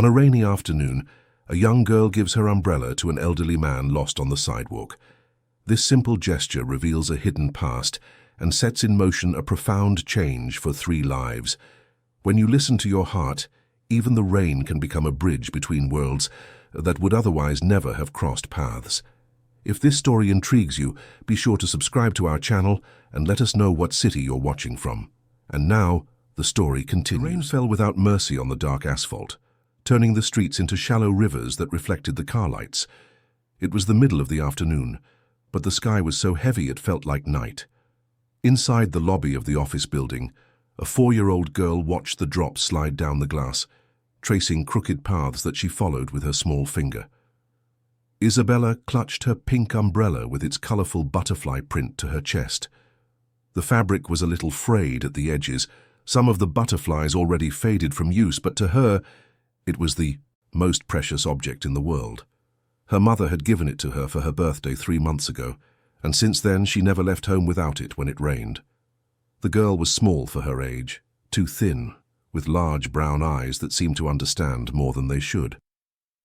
On a rainy afternoon, a young girl gives her umbrella to an elderly man lost on the sidewalk. This simple gesture reveals a hidden past and sets in motion a profound change for 3 lives. When you listen to your heart, even the rain can become a bridge between worlds that would otherwise never have crossed paths. If this story intrigues you, be sure to subscribe to our channel and let us know what city you're watching from. And now, the story continues. The rain fell without mercy on the dark asphalt, turning the streets into shallow rivers that reflected the car lights. It was the middle of the afternoon, but the sky was so heavy it felt like night. Inside the lobby of the office building, a 4-year-old girl watched the drops slide down the glass, tracing crooked paths that she followed with her small finger. Isabella clutched her pink umbrella with its colorful butterfly print to her chest. The fabric was a little frayed at the edges, some of the butterflies already faded from use, but to her, it was the most precious object in the world. Her mother had given it to her for her birthday 3 months ago, and since then she never left home without it when it rained. The girl was small for her age, too thin, with large brown eyes that seemed to understand more than they should.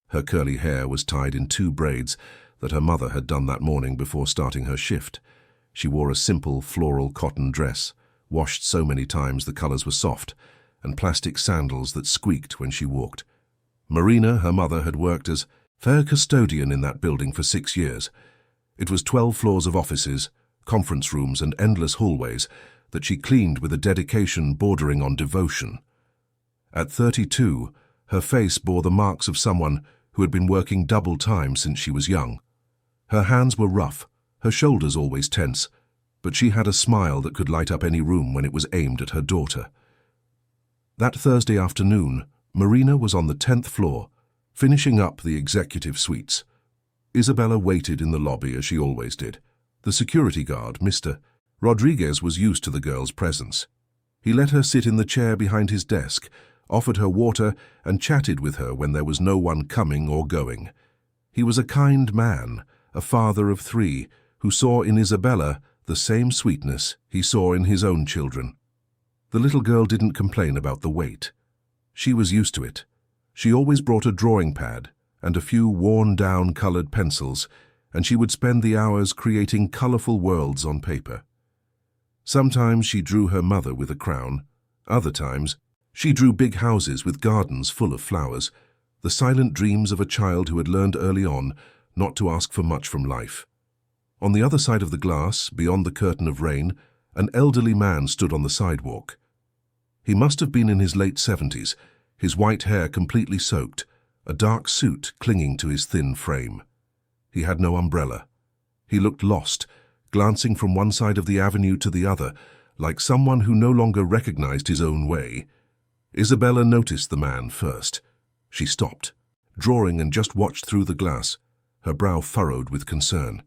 Her curly hair was tied in 2 braids that her mother had done that morning before starting her shift. She wore a simple floral cotton dress, washed so many times the colors were soft, and plastic sandals that squeaked when she walked. Marina, her mother, had worked as fair custodian in that building for 6 years. It was 12 floors of offices, conference rooms, and endless hallways that she cleaned with a dedication bordering on devotion. At 32, her face bore the marks of someone who had been working double time since she was young. Her hands were rough, her shoulders always tense, but she had a smile that could light up any room when it was aimed at her daughter. That Thursday afternoon, Marina was on the 10th floor, finishing up the executive suites. Isabella waited in the lobby as she always did. The security guard, Mr. Rodriguez, was used to the girl's presence. He let her sit in the chair behind his desk, offered her water, and chatted with her when there was no one coming or going. He was a kind man, a father of 3, who saw in Isabella the same sweetness he saw in his own children. The little girl didn't complain about the wait. She was used to it. She always brought a drawing pad and a few worn-down colored pencils, and she would spend the hours creating colorful worlds on paper. Sometimes she drew her mother with a crown. Other times, she drew big houses with gardens full of flowers, the silent dreams of a child who had learned early on not to ask for much from life. On the other side of the glass, beyond the curtain of rain, an elderly man stood on the sidewalk. He must have been in his late 70s, his white hair completely soaked, a dark suit clinging to his thin frame. He had no umbrella. He looked lost, glancing from one side of the avenue to the other, like someone who no longer recognized his own way. Isabella noticed the man first. She stopped, drawing, and just watched through the glass, her brow furrowed with concern.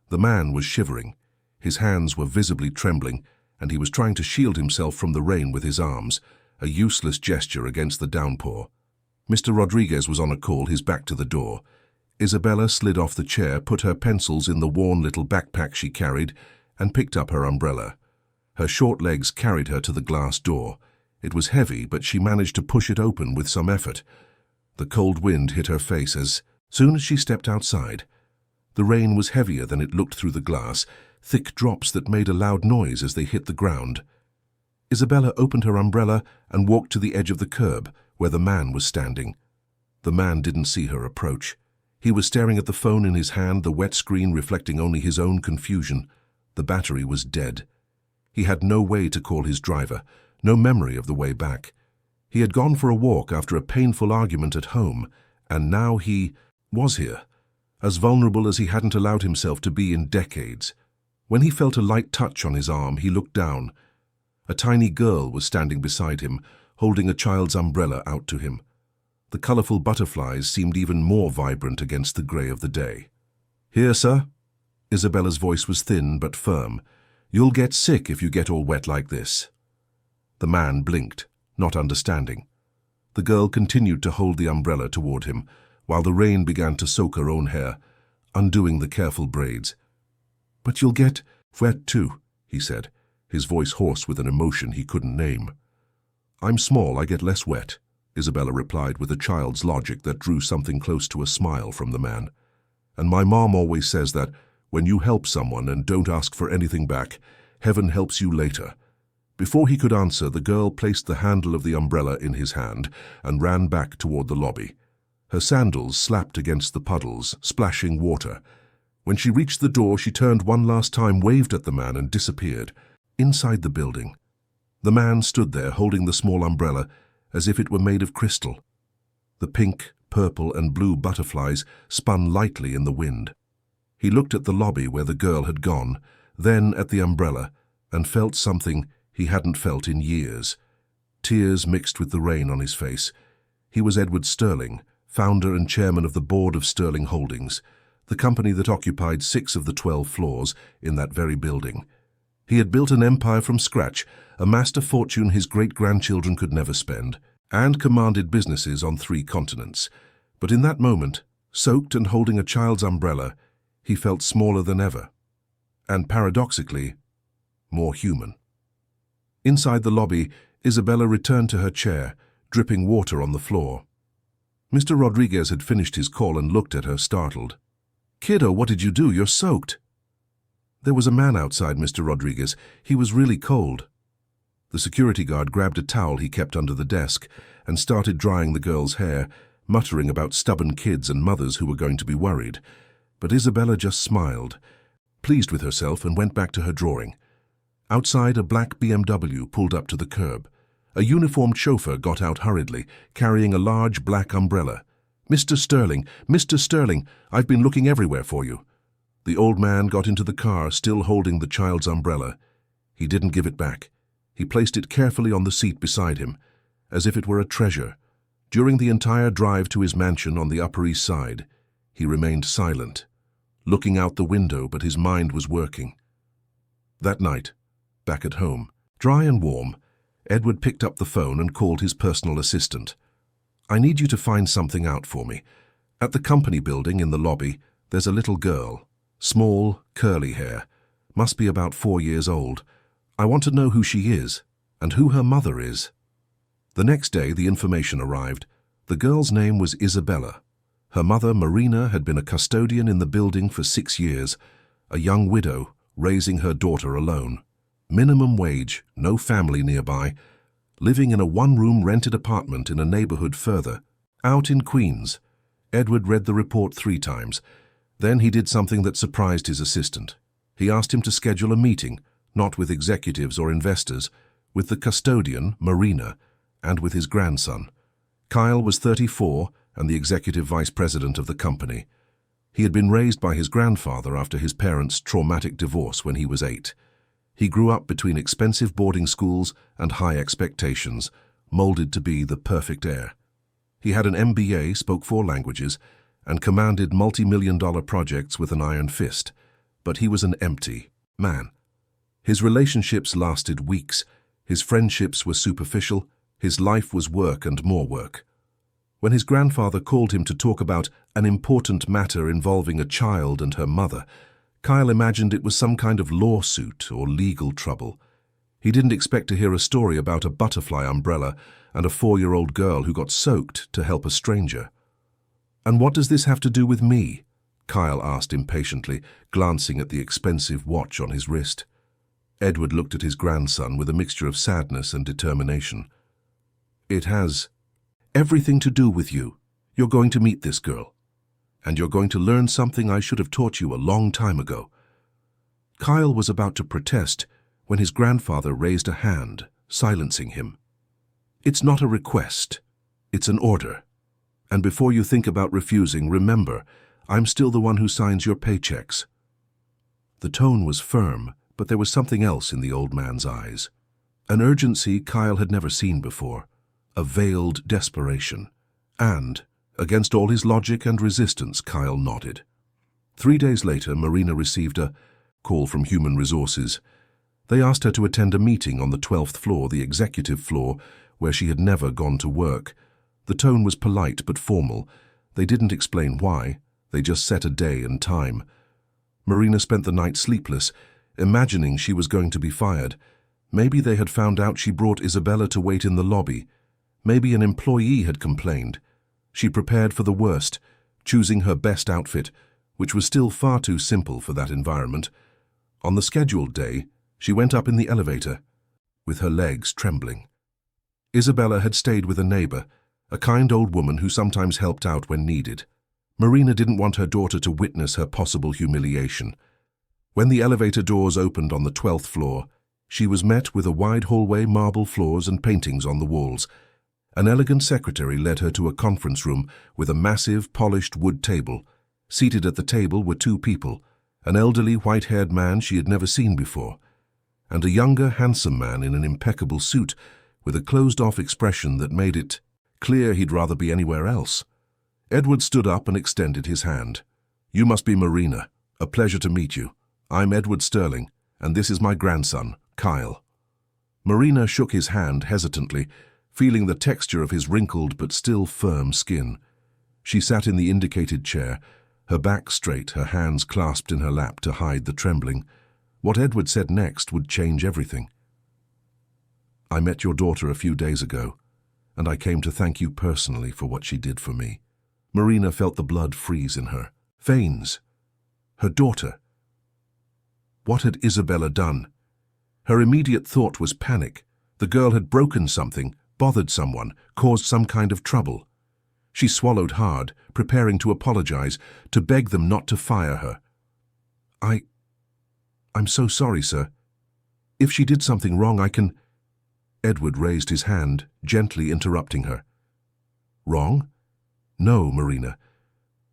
The man was shivering. His hands were visibly trembling, and he was trying to shield himself from the rain with his arms, a useless gesture against the downpour. Mr. Rodriguez was on a call, his back to the door. Isabella slid off the chair, put her pencils in the worn little backpack she carried, and picked up her umbrella. Her short legs carried her to the glass door. It was heavy, but she managed to push it open with some effort. The cold wind hit her face as soon as she stepped outside. The rain was heavier than it looked through the glass, thick drops that made a loud noise as they hit the ground. Isabella opened her umbrella and walked to the edge of the curb, where the man was standing. The man didn't see her approach. He was staring at the phone in his hand, the wet screen reflecting only his own confusion. The battery was dead. He had no way to call his driver, no memory of the way back. He had gone for a walk after a painful argument at home, and now he was here, as vulnerable as he hadn't allowed himself to be in decades. When he felt a light touch on his arm, he looked down. A tiny girl was standing beside him, holding a child's umbrella out to him. The colorful butterflies seemed even more vibrant against the gray of the day. "Here, sir." Isabella's voice was thin but firm. "You'll get sick if you get all wet like this." The man blinked, not understanding. The girl continued to hold the umbrella toward him, while the rain began to soak her own hair, undoing the careful braids. "But you'll get wet too," he said, his voice hoarse with an emotion he couldn't name. "I'm small, I get less wet," Isabella replied with a child's logic that drew something close to a smile from the man. "And my mom always says that when you help someone and don't ask for anything back, heaven helps you later." Before he could answer, the girl placed the handle of the umbrella in his hand and ran back toward the lobby. Her sandals slapped against the puddles, splashing water. When she reached the door, she turned one last time, waved at the man, and disappeared. Inside the building, the man stood there holding the small umbrella as if it were made of crystal. The pink, purple, and blue butterflies spun lightly in the wind. He looked at the lobby where the girl had gone, then at the umbrella, and felt something he hadn't felt in years. Tears mixed with the rain on his face. He was Edward Sterling, founder and chairman of the board of Sterling Holdings, the company that occupied 6 of the 12 floors in that very building. He had built an empire from scratch, amassed a fortune his great-grandchildren could never spend, and commanded businesses on 3 continents. But in that moment, soaked and holding a child's umbrella, he felt smaller than ever, and paradoxically, more human. Inside the lobby, Isabella returned to her chair, dripping water on the floor. Mr. Rodriguez had finished his call and looked at her, startled. "Kiddo, what did you do? You're soaked." "There was a man outside, Mr. Rodriguez. He was really cold." The security guard grabbed a towel he kept under the desk and started drying the girl's hair, muttering about stubborn kids and mothers who were going to be worried. But Isabella just smiled, pleased with herself, and went back to her drawing. Outside, a black BMW pulled up to the curb. A uniformed chauffeur got out hurriedly, carrying a large black umbrella. Mr. Sterling, I've been looking everywhere for you." The old man got into the car, still holding the child's umbrella. He didn't give it back. He placed it carefully on the seat beside him, as if it were a treasure. During the entire drive to his mansion on the Upper East Side, he remained silent, looking out the window, but his mind was working. That night, back at home, dry and warm, Edward picked up the phone and called his personal assistant. "I need you to find something out for me. At the company building in the lobby, there's a little girl, small, curly hair, must be about 4 years old. I want to know who she is and who her mother is." The next day, the information arrived. The girl's name was Isabella. Her mother, Marina, had been a custodian in the building for 6 years, a young widow raising her daughter alone. Minimum wage, no family nearby, living in a 1-room rented apartment in a neighborhood further, out in Queens. Edward read the report 3 times. Then he did something that surprised his assistant. He asked him to schedule a meeting, not with executives or investors, with the custodian, Marina, and with his grandson. Kyle was 34 and the executive vice president of the company. He had been raised by his grandfather after his parents' traumatic divorce when he was 8. He grew up between expensive boarding schools and high expectations, molded to be the perfect heir. He had an MBA, spoke 4 languages, and commanded multi-million-dollar projects with an iron fist. But he was an empty man. His relationships lasted weeks. His friendships were superficial. His life was work and more work. When his grandfather called him to talk about an important matter involving a child and her mother, Kyle imagined it was some kind of lawsuit or legal trouble. He didn't expect to hear a story about a butterfly umbrella and a 4-year-old girl who got soaked to help a stranger. "And what does this have to do with me?" Kyle asked impatiently, glancing at the expensive watch on his wrist. Edward looked at his grandson with a mixture of sadness and determination. "It has everything to do with you. You're going to meet this girl, and you're going to learn something I should have taught you a long time ago." Kyle was about to protest when his grandfather raised a hand, silencing him. "It's not a request. It's an order. And before you think about refusing, remember, I'm still the one who signs your paychecks." The tone was firm, but there was something else in the old man's eyes. An urgency Kyle had never seen before, a veiled desperation. And, against all his logic and resistance, Kyle nodded. 3 days later, Marina received a call from Human Resources. They asked her to attend a meeting on the 12th floor, the executive floor, where she had never gone to work. The tone was polite but formal. They didn't explain why. They just set a day and time. Marina spent the night sleepless, imagining she was going to be fired. Maybe they had found out she brought Isabella to wait in the lobby. Maybe an employee had complained. She prepared for the worst, choosing her best outfit, which was still far too simple for that environment. On the scheduled day, she went up in the elevator, with her legs trembling. Isabella had stayed with a neighbor, a kind old woman who sometimes helped out when needed. Marina didn't want her daughter to witness her possible humiliation. When the elevator doors opened on the 12th floor, she was met with a wide hallway, marble floors and paintings on the walls. An elegant secretary led her to a conference room with a massive, polished wood table. Seated at the table were two people, an elderly, white-haired man she had never seen before, and a younger, handsome man in an impeccable suit with a closed-off expression that made it clear he'd rather be anywhere else. Edward stood up and extended his hand. "You must be Marina. A pleasure to meet you. I'm Edward Sterling, and this is my grandson, Kyle." Marina shook his hand hesitantly, feeling the texture of his wrinkled but still firm skin. She sat in the indicated chair, her back straight, her hands clasped in her lap to hide the trembling. What Edward said next would change everything. "I met your daughter a few days ago, and I came to thank you personally for what she did for me." Marina felt the blood freeze in her veins. Her daughter. What had Isabella done? Her immediate thought was panic. The girl had broken something, bothered someone, caused some kind of trouble. She swallowed hard, preparing to apologize, to beg them not to fire her. I'm so sorry, sir. If she did something wrong, I can—" Edward raised his hand, gently interrupting her. "Wrong? No, Marina.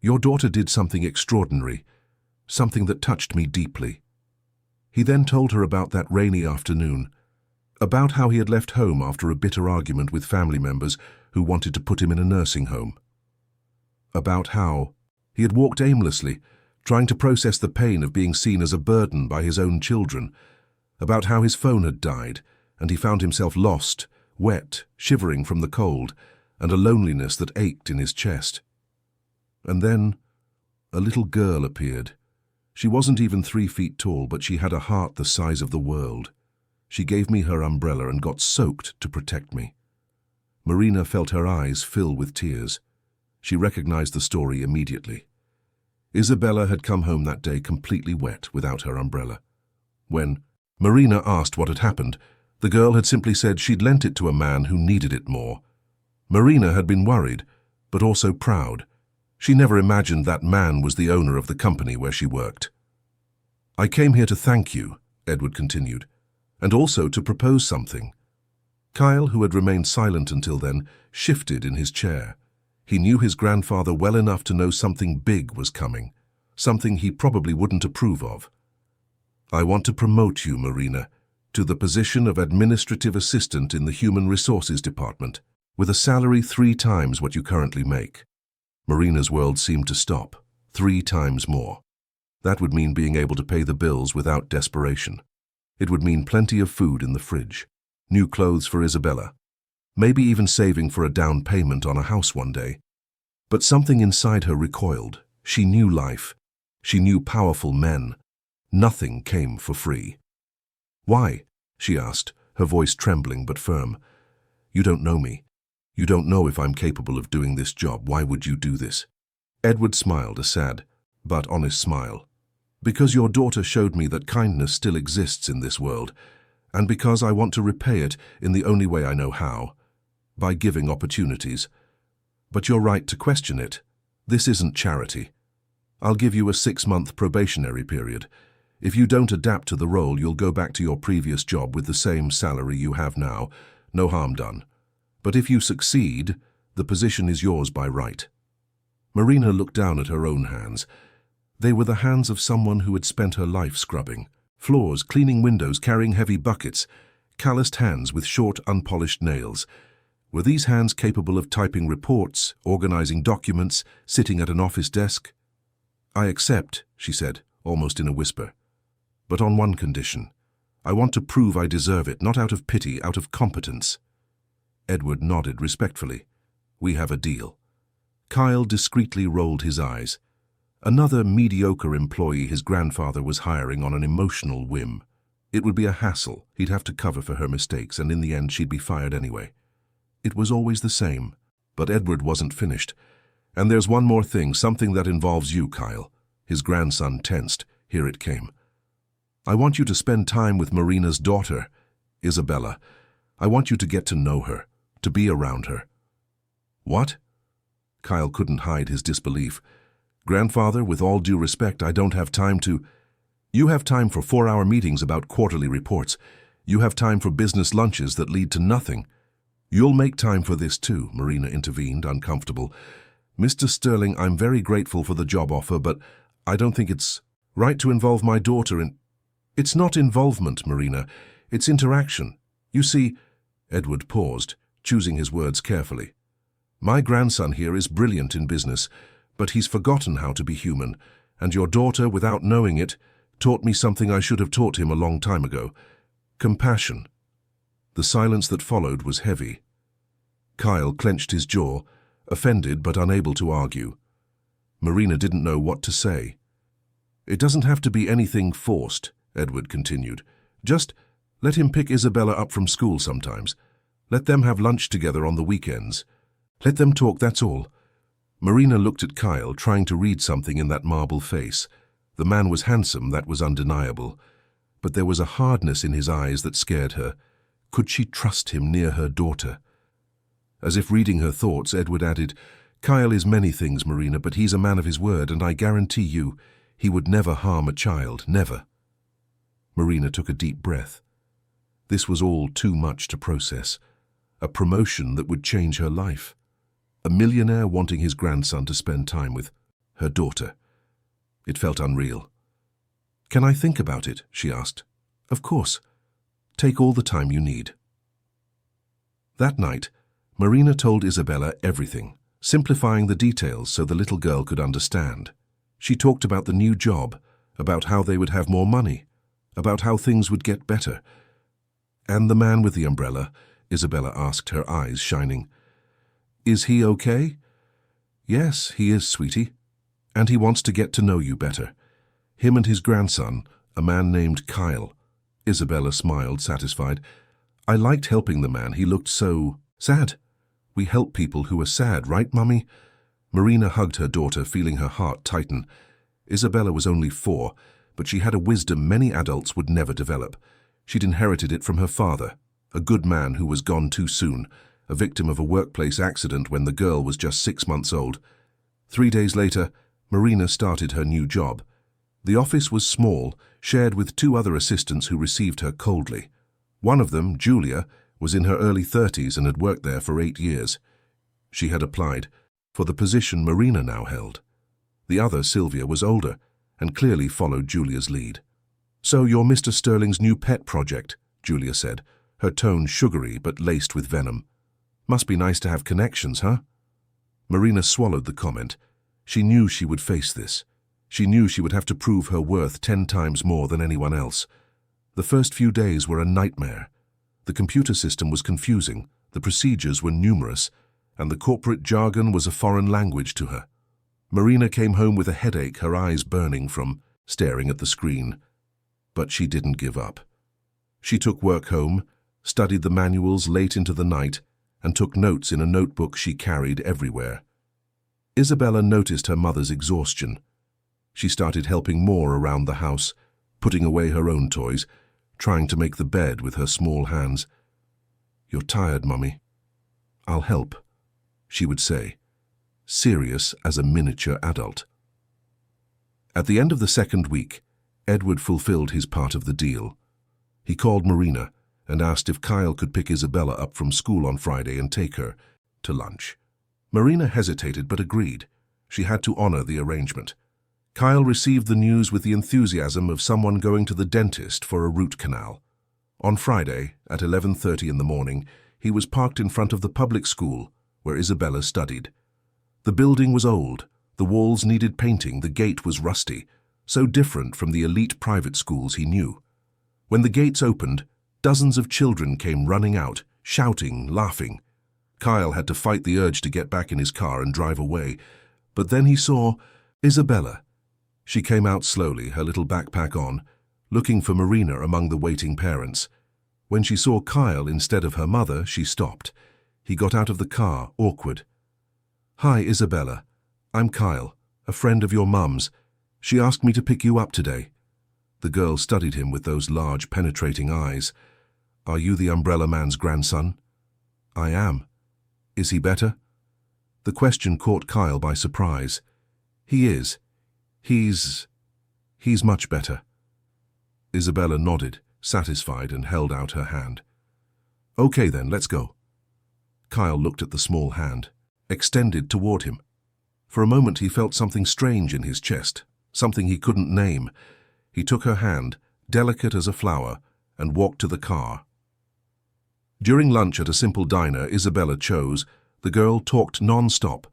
Your daughter did something extraordinary, something that touched me deeply." He then told her about that rainy afternoon, about how he had left home after a bitter argument with family members who wanted to put him in a nursing home. About how he had walked aimlessly, trying to process the pain of being seen as a burden by his own children. About how his phone had died, and he found himself lost, wet, shivering from the cold, and a loneliness that ached in his chest. And then a little girl appeared. She wasn't even 3 feet tall, but she had a heart the size of the world. She gave me her umbrella and got soaked to protect me. Marina felt her eyes fill with tears. She recognized the story immediately. Isabella had come home that day completely wet, without her umbrella. When Marina asked what had happened, the girl had simply said she'd lent it to a man who needed it more. Marina had been worried, but also proud. She never imagined that man was the owner of the company where she worked. "I came here to thank you," Edward continued, "and also to propose something." Kyle, who had remained silent until then, shifted in his chair. He knew his grandfather well enough to know something big was coming, something he probably wouldn't approve of. "I want to promote you, Marina, to the position of administrative assistant in the Human Resources Department, with a salary 3 times what you currently make." Marina's world seemed to stop. 3 times more. That would mean being able to pay the bills without desperation. It would mean plenty of food in the fridge, new clothes for Isabella, maybe even saving for a down payment on a house one day. But something inside her recoiled. She knew life. She knew powerful men. Nothing came for free. "Why?" she asked, her voice trembling but firm. "You don't know me. You don't know if I'm capable of doing this job. Why would you do this?" Edward smiled, a sad but honest smile. "Because your daughter showed me that kindness still exists in this world, and because I want to repay it in the only way I know how, by giving opportunities. But you're right to question it. This isn't charity. I'll give you a 6-month probationary period. If you don't adapt to the role, you'll go back to your previous job with the same salary you have now. No harm done. But if you succeed, the position is yours by right." Marina looked down at her own hands. They were the hands of someone who had spent her life scrubbing floors, cleaning windows, carrying heavy buckets, calloused hands with short, unpolished nails. Were these hands capable of typing reports, organizing documents, sitting at an office desk? "I accept," she said, almost in a whisper. "But on one condition. I want to prove I deserve it, not out of pity, out of competence." Edward nodded respectfully. "We have a deal." Kyle discreetly rolled his eyes. Another mediocre employee his grandfather was hiring on an emotional whim. It would be a hassle. He'd have to cover for her mistakes, and in the end she'd be fired anyway. It was always the same. But Edward wasn't finished. "And there's one more thing, something that involves you, Kyle." His grandson tensed. Here it came. "I want you to spend time with Marina's daughter, Isabella. I want you to get to know her, to be around her." "What?" Kyle couldn't hide his disbelief. "Grandfather, with all due respect, I don't have time to—" "You have time for 4-hour meetings about quarterly reports. You have time for business lunches that lead to nothing." "You'll make time for this too," Marina intervened, uncomfortable. "Mr. Sterling, I'm very grateful for the job offer, but I don't think it's right to involve my daughter in—" "It's not involvement, Marina. It's interaction. You see—" Edward paused, choosing his words carefully. "My grandson here is brilliant in business, but he's forgotten how to be human, and your daughter, without knowing it, taught me something I should have taught him a long time ago. Compassion." The silence that followed was heavy. Kyle clenched his jaw, offended but unable to argue. Marina didn't know what to say. "It doesn't have to be anything forced," Edward continued. "Just let him pick Isabella up from school sometimes. Let them have lunch together on the weekends. Let them talk, that's all." Marina looked at Kyle, trying to read something in that marble face. The man was handsome, that was undeniable. But there was a hardness in his eyes that scared her. Could she trust him near her daughter? As if reading her thoughts, Edward added, "Kyle is many things, Marina, but he's a man of his word, and I guarantee you, he would never harm a child, never." Marina took a deep breath. This was all too much to process. A promotion that would change her life. A millionaire wanting his grandson to spend time with her daughter. It felt unreal. "Can I think about it?" she asked. "Of course. Take all the time you need." That night, Marina told Isabella everything, simplifying the details so the little girl could understand. She talked about the new job, about how they would have more money, about how things would get better. "And the man with the umbrella?" Isabella asked, her eyes shining. "Is he okay?" "Yes, he is, sweetie. And he wants to get to know you better. Him and his grandson, a man named Kyle." Isabella smiled, satisfied. "I liked helping the man. He looked so sad. We help people who are sad, right, Mummy?" Marina hugged her daughter, feeling her heart tighten. Isabella was only 4, but she had a wisdom many adults would never develop. She'd inherited it from her father, a good man who was gone too soon, a victim of a workplace accident when the girl was just 6 months old. 3 days later, Marina started her new job. The office was small, shared with 2 other assistants who received her coldly. One of them, Julia, was in her early 30s and had worked there for 8 years. She had applied for the position Marina now held. The other, Sylvia, was older and clearly followed Julia's lead. "So you're Mr. Sterling's new pet project," Julia said, her tone sugary but laced with venom. "Must be nice to have connections, huh?" Marina swallowed the comment. She knew she would face this. She knew she would have to prove her worth 10 times more than anyone else. The first few days were a nightmare. The computer system was confusing, the procedures were numerous, and the corporate jargon was a foreign language to her. Marina came home with a headache, her eyes burning from staring at the screen. But she didn't give up. She took work home, studied the manuals late into the night, and took notes in a notebook she carried everywhere. Isabella noticed her mother's exhaustion. She started helping more around the house, putting away her own toys, trying to make the bed with her small hands. "You're tired, Mummy." "I'll help," she would say, serious as a miniature adult. At the end of the second week, Edward fulfilled his part of the deal. He called Marina and asked if Kyle could pick Isabella up from school on Friday and take her to lunch. Marina hesitated but agreed. She had to honor the arrangement. Kyle received the news with the enthusiasm of someone going to the dentist for a root canal. On Friday, at 11:30 in the morning, he was parked in front of the public school where Isabella studied. The building was old, the walls needed painting, the gate was rusty, so different from the elite private schools he knew. When the gates opened, dozens of children came running out, shouting, laughing. Kyle had to fight the urge to get back in his car and drive away, but then he saw Isabella. She came out slowly, her little backpack on, looking for Marina among the waiting parents. When she saw Kyle instead of her mother, she stopped. He got out of the car, awkward. "Hi, Isabella. I'm Kyle, a friend of your mum's. She asked me to pick you up today." The girl studied him with those large, penetrating eyes. "Are you the umbrella man's grandson?" "I am." "Is he better?" The question caught Kyle by surprise. "He is. He's much better." Isabella nodded, satisfied, and held out her hand. "Okay then, let's go." Kyle looked at the small hand, extended toward him. For a moment he felt something strange in his chest, something he couldn't name. He took her hand, delicate as a flower, and walked to the car. During lunch at a simple diner Isabella chose, the girl talked non-stop.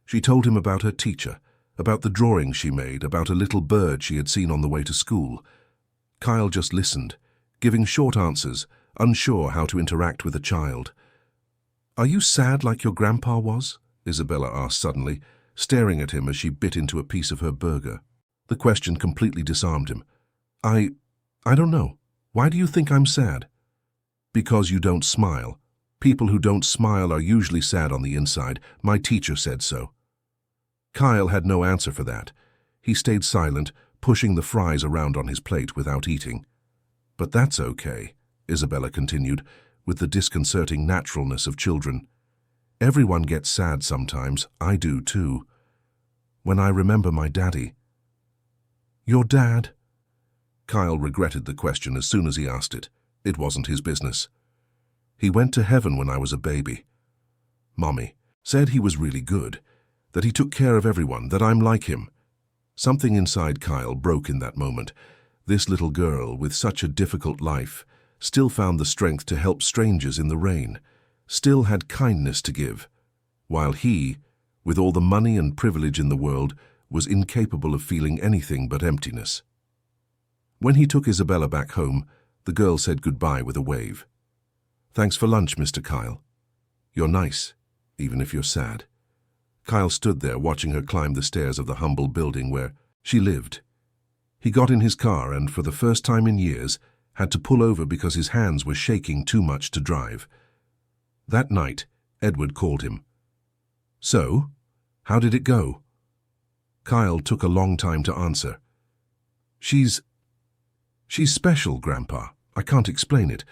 She told him about her teacher, about the drawing she made, about a little bird she had seen on the way to school. Kyle just listened, giving short answers, unsure how to interact with a child. "Are you sad like your grandpa was?" Isabella asked suddenly, staring at him as she bit into a piece of her burger. The question completely disarmed him. I don't know. Why do you think I'm sad?" "Because you don't smile. People who don't smile are usually sad on the inside. My teacher said so." Kyle had no answer for that. He stayed silent, pushing the fries around on his plate without eating. "But that's okay," Isabella continued, with the disconcerting naturalness of children. "Everyone gets sad sometimes. I do too. When I remember my daddy." "Your dad?" Kyle regretted the question as soon as he asked it. It wasn't his business. "He went to heaven when I was a baby. Mommy said he was really good, that he took care of everyone, that I'm like him." Something inside Kyle broke in that moment. This little girl, with such a difficult life, still found the strength to help strangers in the rain, still had kindness to give, while he, with all the money and privilege in the world, was incapable of feeling anything but emptiness. When he took Isabella back home, the girl said goodbye with a wave. "Thanks for lunch, Mr. Kyle. You're nice, even if you're sad." Kyle stood there watching her climb the stairs of the humble building where she lived. He got in his car and, for the first time in years, had to pull over because his hands were shaking too much to drive. That night, Edward called him. "So, how did it go?" Kyle took a long time to answer. She's special, Grandpa. I can't explain it.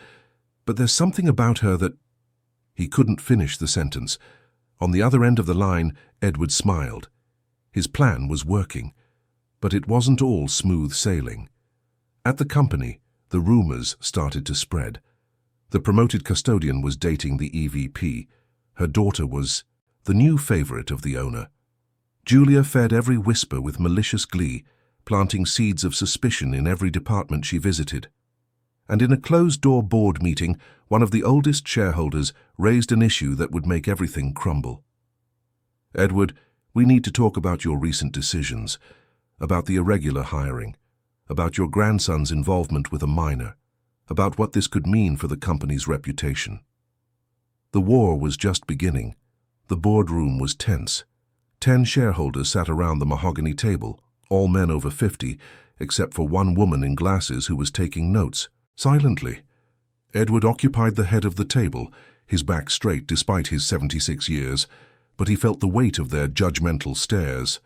But there's something about her that—" He couldn't finish the sentence. On the other end of the line, Edward smiled. His plan was working, but it wasn't all smooth sailing. At the company, the rumors started to spread. The promoted custodian was dating the EVP. Her daughter was the new favorite of the owner. Julia fed every whisper with malicious glee, planting seeds of suspicion in every department she visited. And in a closed-door board meeting, one of the oldest shareholders raised an issue that would make everything crumble. "Edward, we need to talk about your recent decisions, about the irregular hiring, about your grandson's involvement with a minor, about what this could mean for the company's reputation." The war was just beginning. The boardroom was tense. 10 shareholders sat around the mahogany table, all men over 50, except for one woman in glasses who was taking notes, silently. Edward occupied the head of the table, his back straight despite his 76 years, but he felt the weight of their judgmental stares.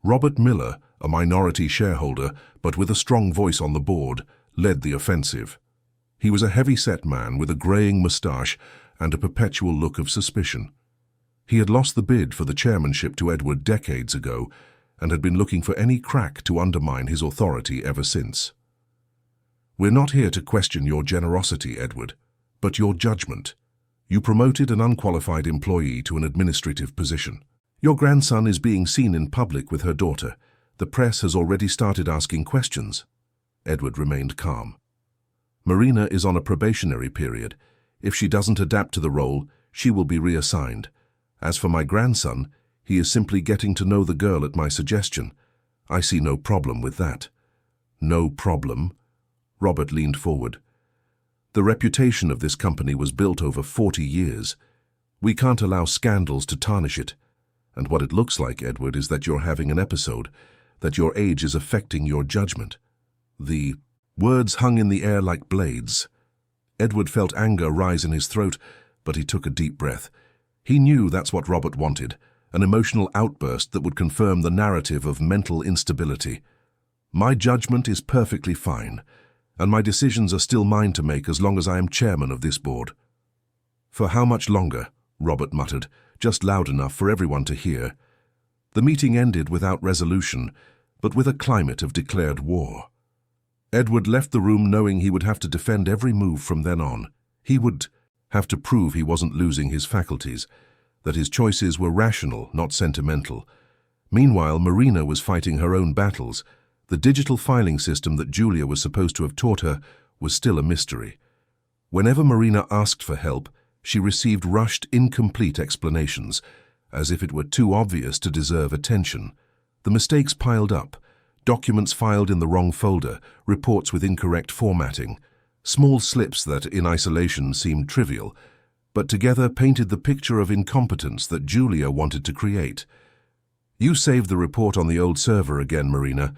Robert Miller, a minority shareholder, but with a strong voice on the board, led the offensive. He was a heavy-set man with a greying moustache and a perpetual look of suspicion. He had lost the bid for the chairmanship to Edward decades ago, and had been looking for any crack to undermine his authority ever since. "We're not here to question your generosity, Edward, but your judgment. You promoted an unqualified employee to an administrative position. Your grandson is being seen in public with her daughter. The press has already started asking questions." Edward remained calm. "Marina is on a probationary period. If she doesn't adapt to the role, she will be reassigned. As for my grandson, he is simply getting to know the girl at my suggestion. I see no problem with that." "No problem?" Robert leaned forward. "The reputation of this company was built over 40 years. We can't allow scandals to tarnish it. And what it looks like, Edward, is that you're having an episode, that your age is affecting your judgment." The words hung in the air like blades. Edward felt anger rise in his throat, but he took a deep breath. He knew that's what Robert wanted, an emotional outburst that would confirm the narrative of mental instability. My judgment is perfectly fine, and my decisions are still mine to make as long as I am chairman of this board. For how much longer? Robert muttered, just loud enough for everyone to hear. The meeting ended without resolution, but with a climate of declared war. Edward left the room knowing he would have to defend every move from then on. He would have to prove he wasn't losing his faculties, that his choices were rational, not sentimental. Meanwhile, Marina was fighting her own battles. The digital filing system that Julia was supposed to have taught her was still a mystery. Whenever Marina asked for help, she received rushed, incomplete explanations, as if it were too obvious to deserve attention. The mistakes piled up, documents filed in the wrong folder, reports with incorrect formatting, small slips that in isolation seemed trivial, but together painted the picture of incompetence that Julia wanted to create. "You saved the report on the old server again, Marina,"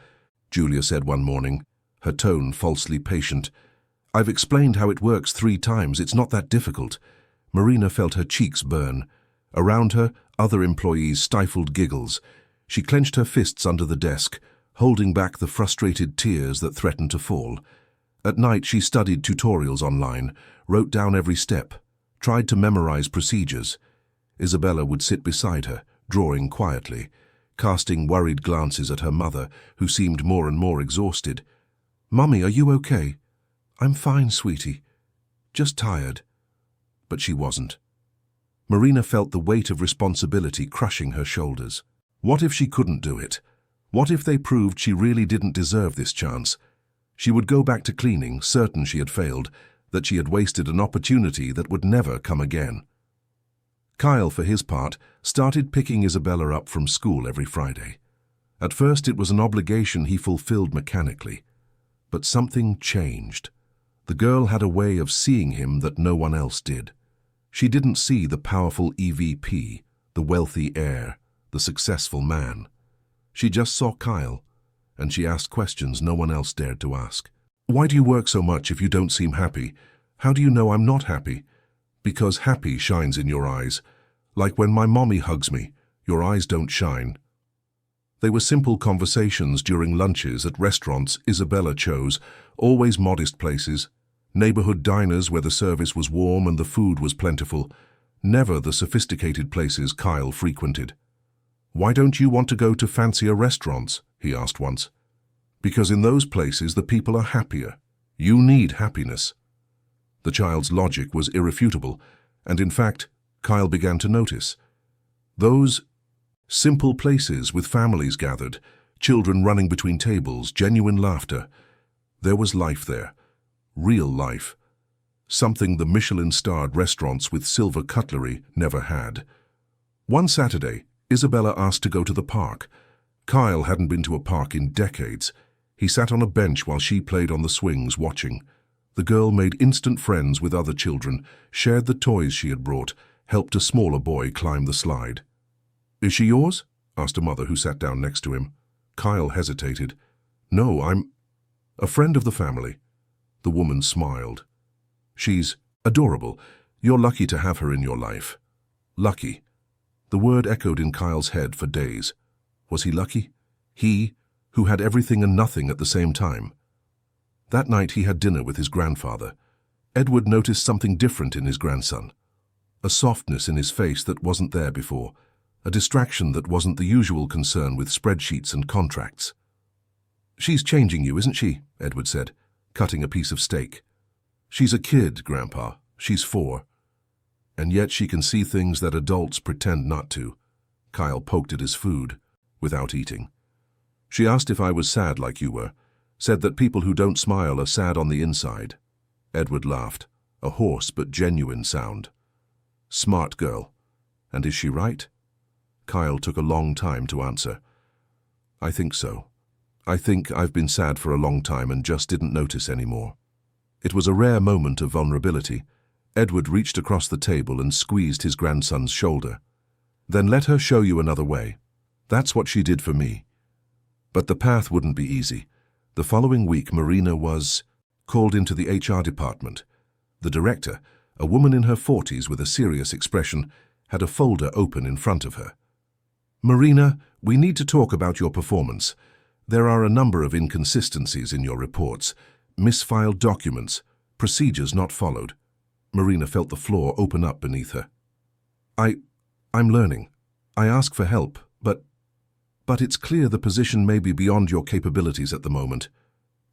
Julia said one morning, her tone falsely patient. "I've explained how it works 3 times, it's not that difficult." Marina felt her cheeks burn. Around her, other employees stifled giggles. She clenched her fists under the desk, holding back the frustrated tears that threatened to fall. At night, she studied tutorials online, wrote down every step, tried to memorize procedures. Isabella would sit beside her, drawing quietly, casting worried glances at her mother, who seemed more and more exhausted. "Mummy, are you okay?" "I'm fine, sweetie. Just tired." But she wasn't. Marina felt the weight of responsibility crushing her shoulders. What if she couldn't do it? What if they proved she really didn't deserve this chance? She would go back to cleaning, certain she had failed, that she had wasted an opportunity that would never come again. Kyle, for his part, started picking Isabella up from school every Friday. At first it was an obligation he fulfilled mechanically. But something changed. The girl had a way of seeing him that no one else did. She didn't see the powerful EVP, the wealthy heir, the successful man. She just saw Kyle, and she asked questions no one else dared to ask. "Why do you work so much if you don't seem happy? How do you know I'm not happy?" "Because happy shines in your eyes. Like when my mommy hugs me, your eyes don't shine." They were simple conversations during lunches at restaurants Isabella chose, always modest places. Neighborhood diners where the service was warm and the food was plentiful. Never the sophisticated places Kyle frequented. "Why don't you want to go to fancier restaurants?" he asked once. "Because in those places the people are happier. You need happiness." The child's logic was irrefutable, and in fact, Kyle began to notice. Those simple places with families gathered, children running between tables, genuine laughter. There was life there. Real life. Something the Michelin-starred restaurants with silver cutlery never had. One Saturday, Isabella asked to go to the park. Kyle hadn't been to a park in decades. He sat on a bench while she played on the swings, watching. The girl made instant friends with other children, shared the toys she had brought, helped a smaller boy climb the slide. "Is she yours?" asked a mother who sat down next to him. Kyle hesitated. "No, I'm a friend of the family." The woman smiled. "She's adorable. You're lucky to have her in your life." Lucky. The word echoed in Kyle's head for days. Was he lucky? He, who had everything and nothing at the same time. That night he had dinner with his grandfather. Edward noticed something different in his grandson. A softness in his face that wasn't there before. A distraction that wasn't the usual concern with spreadsheets and contracts. "She's changing you, isn't she?" Edward said, cutting a piece of steak. "She's a kid, Grandpa. She's 4. And yet she can see things that adults pretend not to." Kyle poked at his food, without eating. "She asked if I was sad like you were. Said that people who don't smile are sad on the inside." Edward laughed, a hoarse but genuine sound. "Smart girl. And is she right?" Kyle took a long time to answer. "I think so. I think I've been sad for a long time and just didn't notice anymore." It was a rare moment of vulnerability. Edward reached across the table and squeezed his grandson's shoulder. "Then let her show you another way. That's what she did for me." But the path wouldn't be easy. The following week, Marina was called into the HR department. The director, a woman in her 40s with a serious expression, had a folder open in front of her. "Marina, we need to talk about your performance. There are a number of inconsistencies in your reports, misfiled documents, procedures not followed." Marina felt the floor open up beneath her. I'm learning. I ask for help, but it's clear the position may be beyond your capabilities at the moment.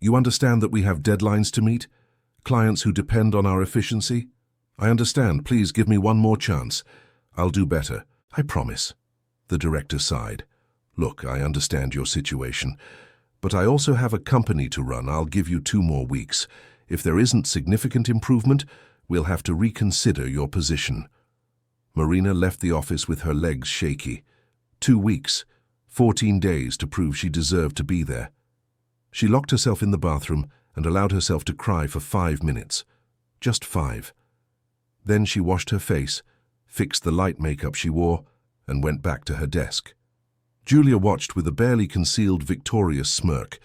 You understand that we have deadlines to meet, clients who depend on our efficiency? I understand. Please give me one more chance. I'll do better. I promise." The director sighed. "Look, I understand your situation, but I also have a company to run. I'll give you 2 more weeks. If there isn't significant improvement, we'll have to reconsider your position." Marina left the office with her legs shaky. 2 weeks, 14 days to prove she deserved to be there. She locked herself in the bathroom and allowed herself to cry for 5 minutes. Just 5. Then she washed her face, fixed the light makeup she wore, and went back to her desk. Julia watched with a barely concealed victorious smirk.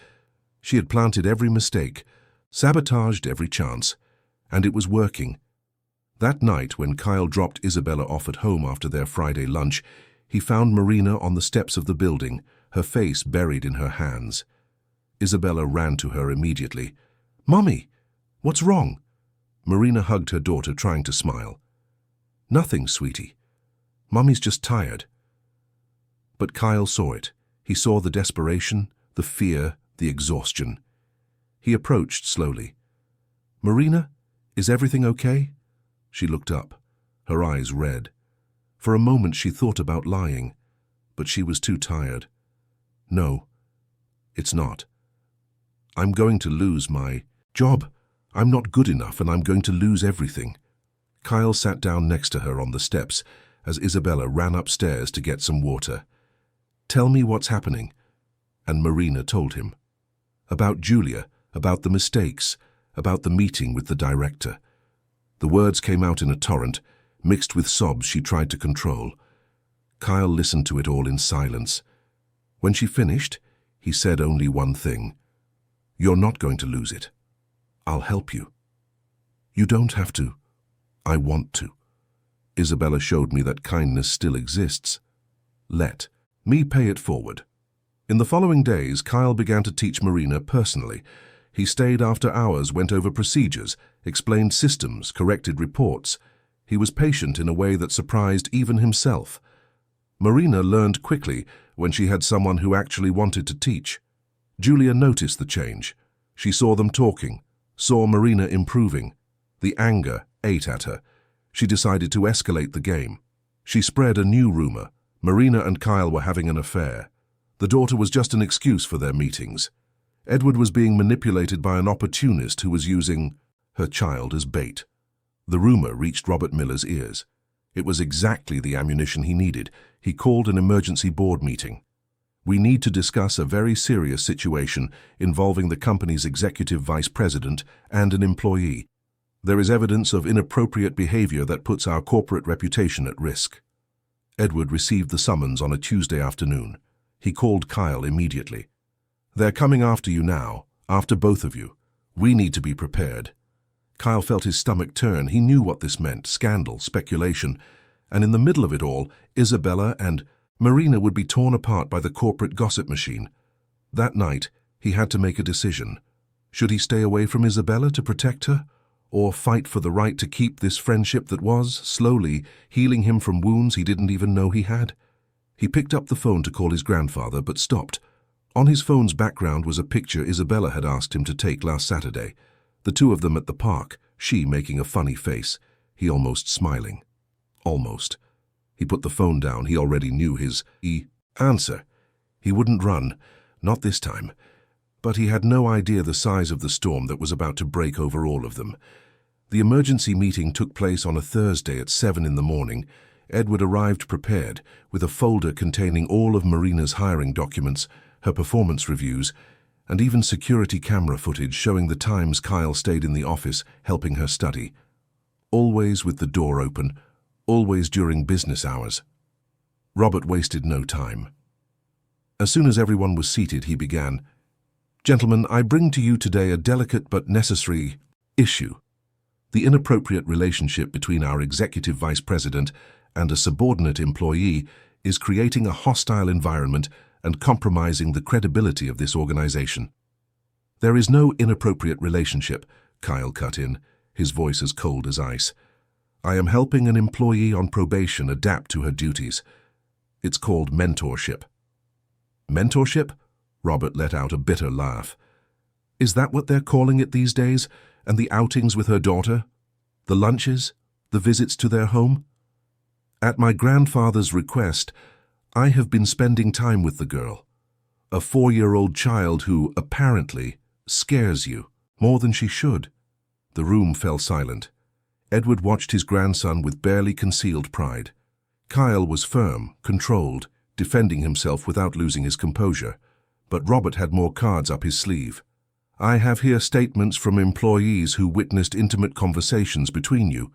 She had planted every mistake, sabotaged every chance, and it was working. That night, when Kyle dropped Isabella off at home after their Friday lunch, he found Marina on the steps of the building, her face buried in her hands. Isabella ran to her immediately. "Mommy, what's wrong?" Marina hugged her daughter, trying to smile. "Nothing, sweetie. Mommy's just tired." But Kyle saw it. He saw the desperation, the fear, the exhaustion. He approached slowly. "Marina, is everything okay?" She looked up, her eyes red. For a moment she thought about lying, but she was too tired. "No, it's not. I'm going to lose my job. I'm not good enough and I'm going to lose everything." Kyle sat down next to her on the steps as Isabella ran upstairs to get some water. "Tell me what's happening." And Marina told him. About Julia, about the mistakes, about the meeting with the director. The words came out in a torrent, mixed with sobs she tried to control. Kyle listened to it all in silence. When she finished, he said only one thing. "You're not going to lose it. I'll help you." "You don't have to. I want to. Isabella showed me that kindness still exists. Let me pay it forward." In the following days, Kyle began to teach Marina personally. He stayed after hours, went over procedures, explained systems, corrected reports. He was patient in a way that surprised even himself. Marina learned quickly when she had someone who actually wanted to teach. Julia noticed the change. She saw them talking, saw Marina improving. The anger ate at her. She decided to escalate the game. She spread a new rumor. Marina and Kyle were having an affair. The daughter was just an excuse for their meetings. Edward was being manipulated by an opportunist who was using her child as bait. The rumor reached Robert Miller's ears. It was exactly the ammunition he needed. He called an emergency board meeting. "We need to discuss a very serious situation involving the company's executive vice president and an employee. There is evidence of inappropriate behavior that puts our corporate reputation at risk." Edward received the summons on a Tuesday afternoon. He called Kyle immediately. "They're coming after you now, after both of you. We need to be prepared." Kyle felt his stomach turn. He knew what this meant: scandal, speculation. And in the middle of it all, Isabella and Marina would be torn apart by the corporate gossip machine. That night, he had to make a decision. Should he stay away from Isabella to protect her, or fight for the right to keep this friendship that was, slowly, healing him from wounds he didn't even know he had? He picked up the phone to call his grandfather, but stopped. On his phone's background was a picture Isabella had asked him to take last Saturday. The two of them at the park, she making a funny face, he almost smiling. Almost. He put the phone down. He already knew his answer. He wouldn't run, not this time. But he had no idea the size of the storm that was about to break over all of them. The emergency meeting took place on a Thursday at 7 in the morning. Edward arrived prepared, with a folder containing all of Marina's hiring documents, her performance reviews, and even security camera footage showing the times Kyle stayed in the office helping her study. Always with the door open, always during business hours. Robert wasted no time. As soon as everyone was seated, he began, "Gentlemen, I bring to you today a delicate but necessary issue. The inappropriate relationship between our executive vice president and a subordinate employee is creating a hostile environment and compromising the credibility of this organization. There is no inappropriate relationship, Kyle cut in, his voice as cold as ice. I am helping an employee on probation adapt to her duties. It's called mentorship. Mentorship? Robert let out a bitter laugh. Is that what they're calling it these days? And the outings with her daughter? The lunches? The visits to their home? At my grandfather's request, I have been spending time with the girl, a 4-year-old child who, apparently, scares you more than she should. The room fell silent. Edward watched his grandson with barely concealed pride. Kyle was firm, controlled, defending himself without losing his composure. But Robert had more cards up his sleeve. I have here statements from employees who witnessed intimate conversations between you.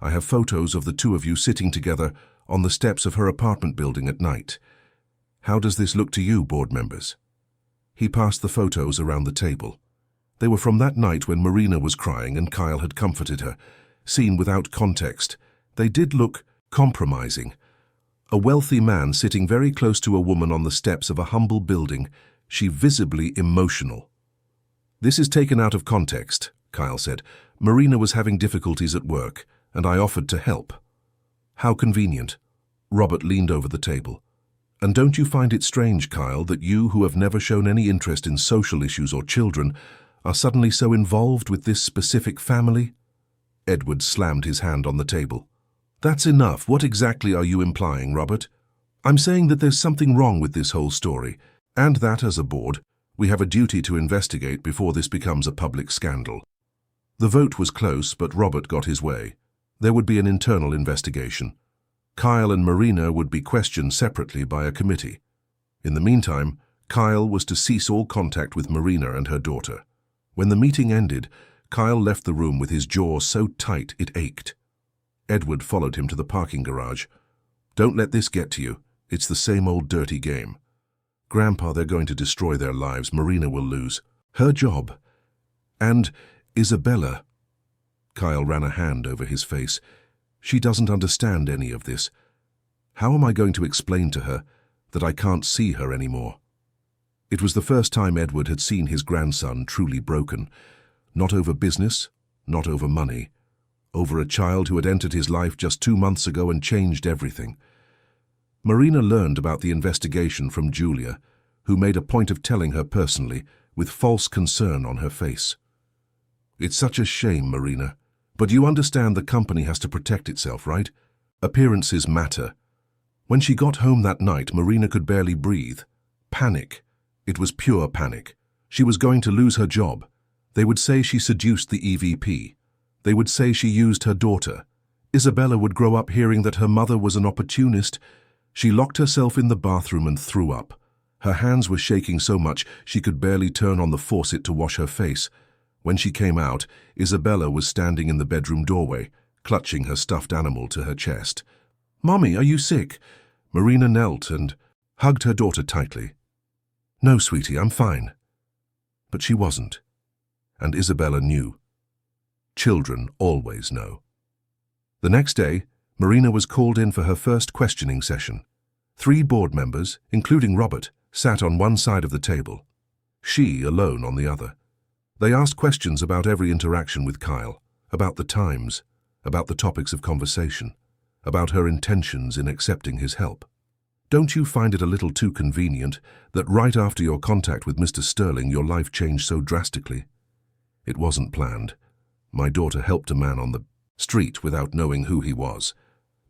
I have photos of the two of you sitting together on the steps of her apartment building at night. How does this look to you, board members? He passed the photos around the table. They were from that night when Marina was crying and Kyle had comforted her. Seen without context, they did look compromising. A wealthy man sitting very close to a woman on the steps of a humble building, she visibly emotional. This is taken out of context, Kyle said. Marina was having difficulties at work, and I offered to help. How convenient. Robert leaned over the table. And don't you find it strange, Kyle, that you, who have never shown any interest in social issues or children, are suddenly so involved with this specific family? Edward slammed his hand on the table. That's enough. What exactly are you implying, Robert? I'm saying that there's something wrong with this whole story, and that, as a board, we have a duty to investigate before this becomes a public scandal. The vote was close, but Robert got his way. There would be an internal investigation. Kyle and Marina would be questioned separately by a committee. In the meantime, Kyle was to cease all contact with Marina and her daughter. When the meeting ended, Kyle left the room with his jaw so tight it ached. Edward followed him to the parking garage. Don't let this get to you. It's the same old dirty game. Grandpa, they're going to destroy their lives. Marina will lose her job. And Isabella. Kyle ran a hand over his face. She doesn't understand any of this. How am I going to explain to her that I can't see her anymore? It was the first time Edward had seen his grandson truly broken. Not over business, not over money. Over a child who had entered his life just 2 months ago and changed everything. Marina learned about the investigation from Julia, who made a point of telling her personally, with false concern on her face. It's such a shame, Marina, but you understand the company has to protect itself, right? Appearances matter. When she got home that night, Marina could barely breathe. Panic. It was pure panic. She was going to lose her job. They would say she seduced the EVP. They would say she used her daughter. Isabella would grow up hearing that her mother was an opportunist. She locked herself in the bathroom and threw up. Her hands were shaking so much she could barely turn on the faucet to wash her face. When she came out, Isabella was standing in the bedroom doorway, clutching her stuffed animal to her chest. "Mommy, are you sick?" Marina knelt and hugged her daughter tightly. "No, sweetie, I'm fine." But she wasn't. And Isabella knew. Children always know. The next day, Marina was called in for her first questioning session. 3 board members, including Robert, sat on one side of the table. She alone on the other. They asked questions about every interaction with Kyle, about the times, about the topics of conversation, about her intentions in accepting his help. Don't you find it a little too convenient that right after your contact with Mr. Sterling your life changed so drastically? It wasn't planned. My daughter helped a man on the street without knowing who he was.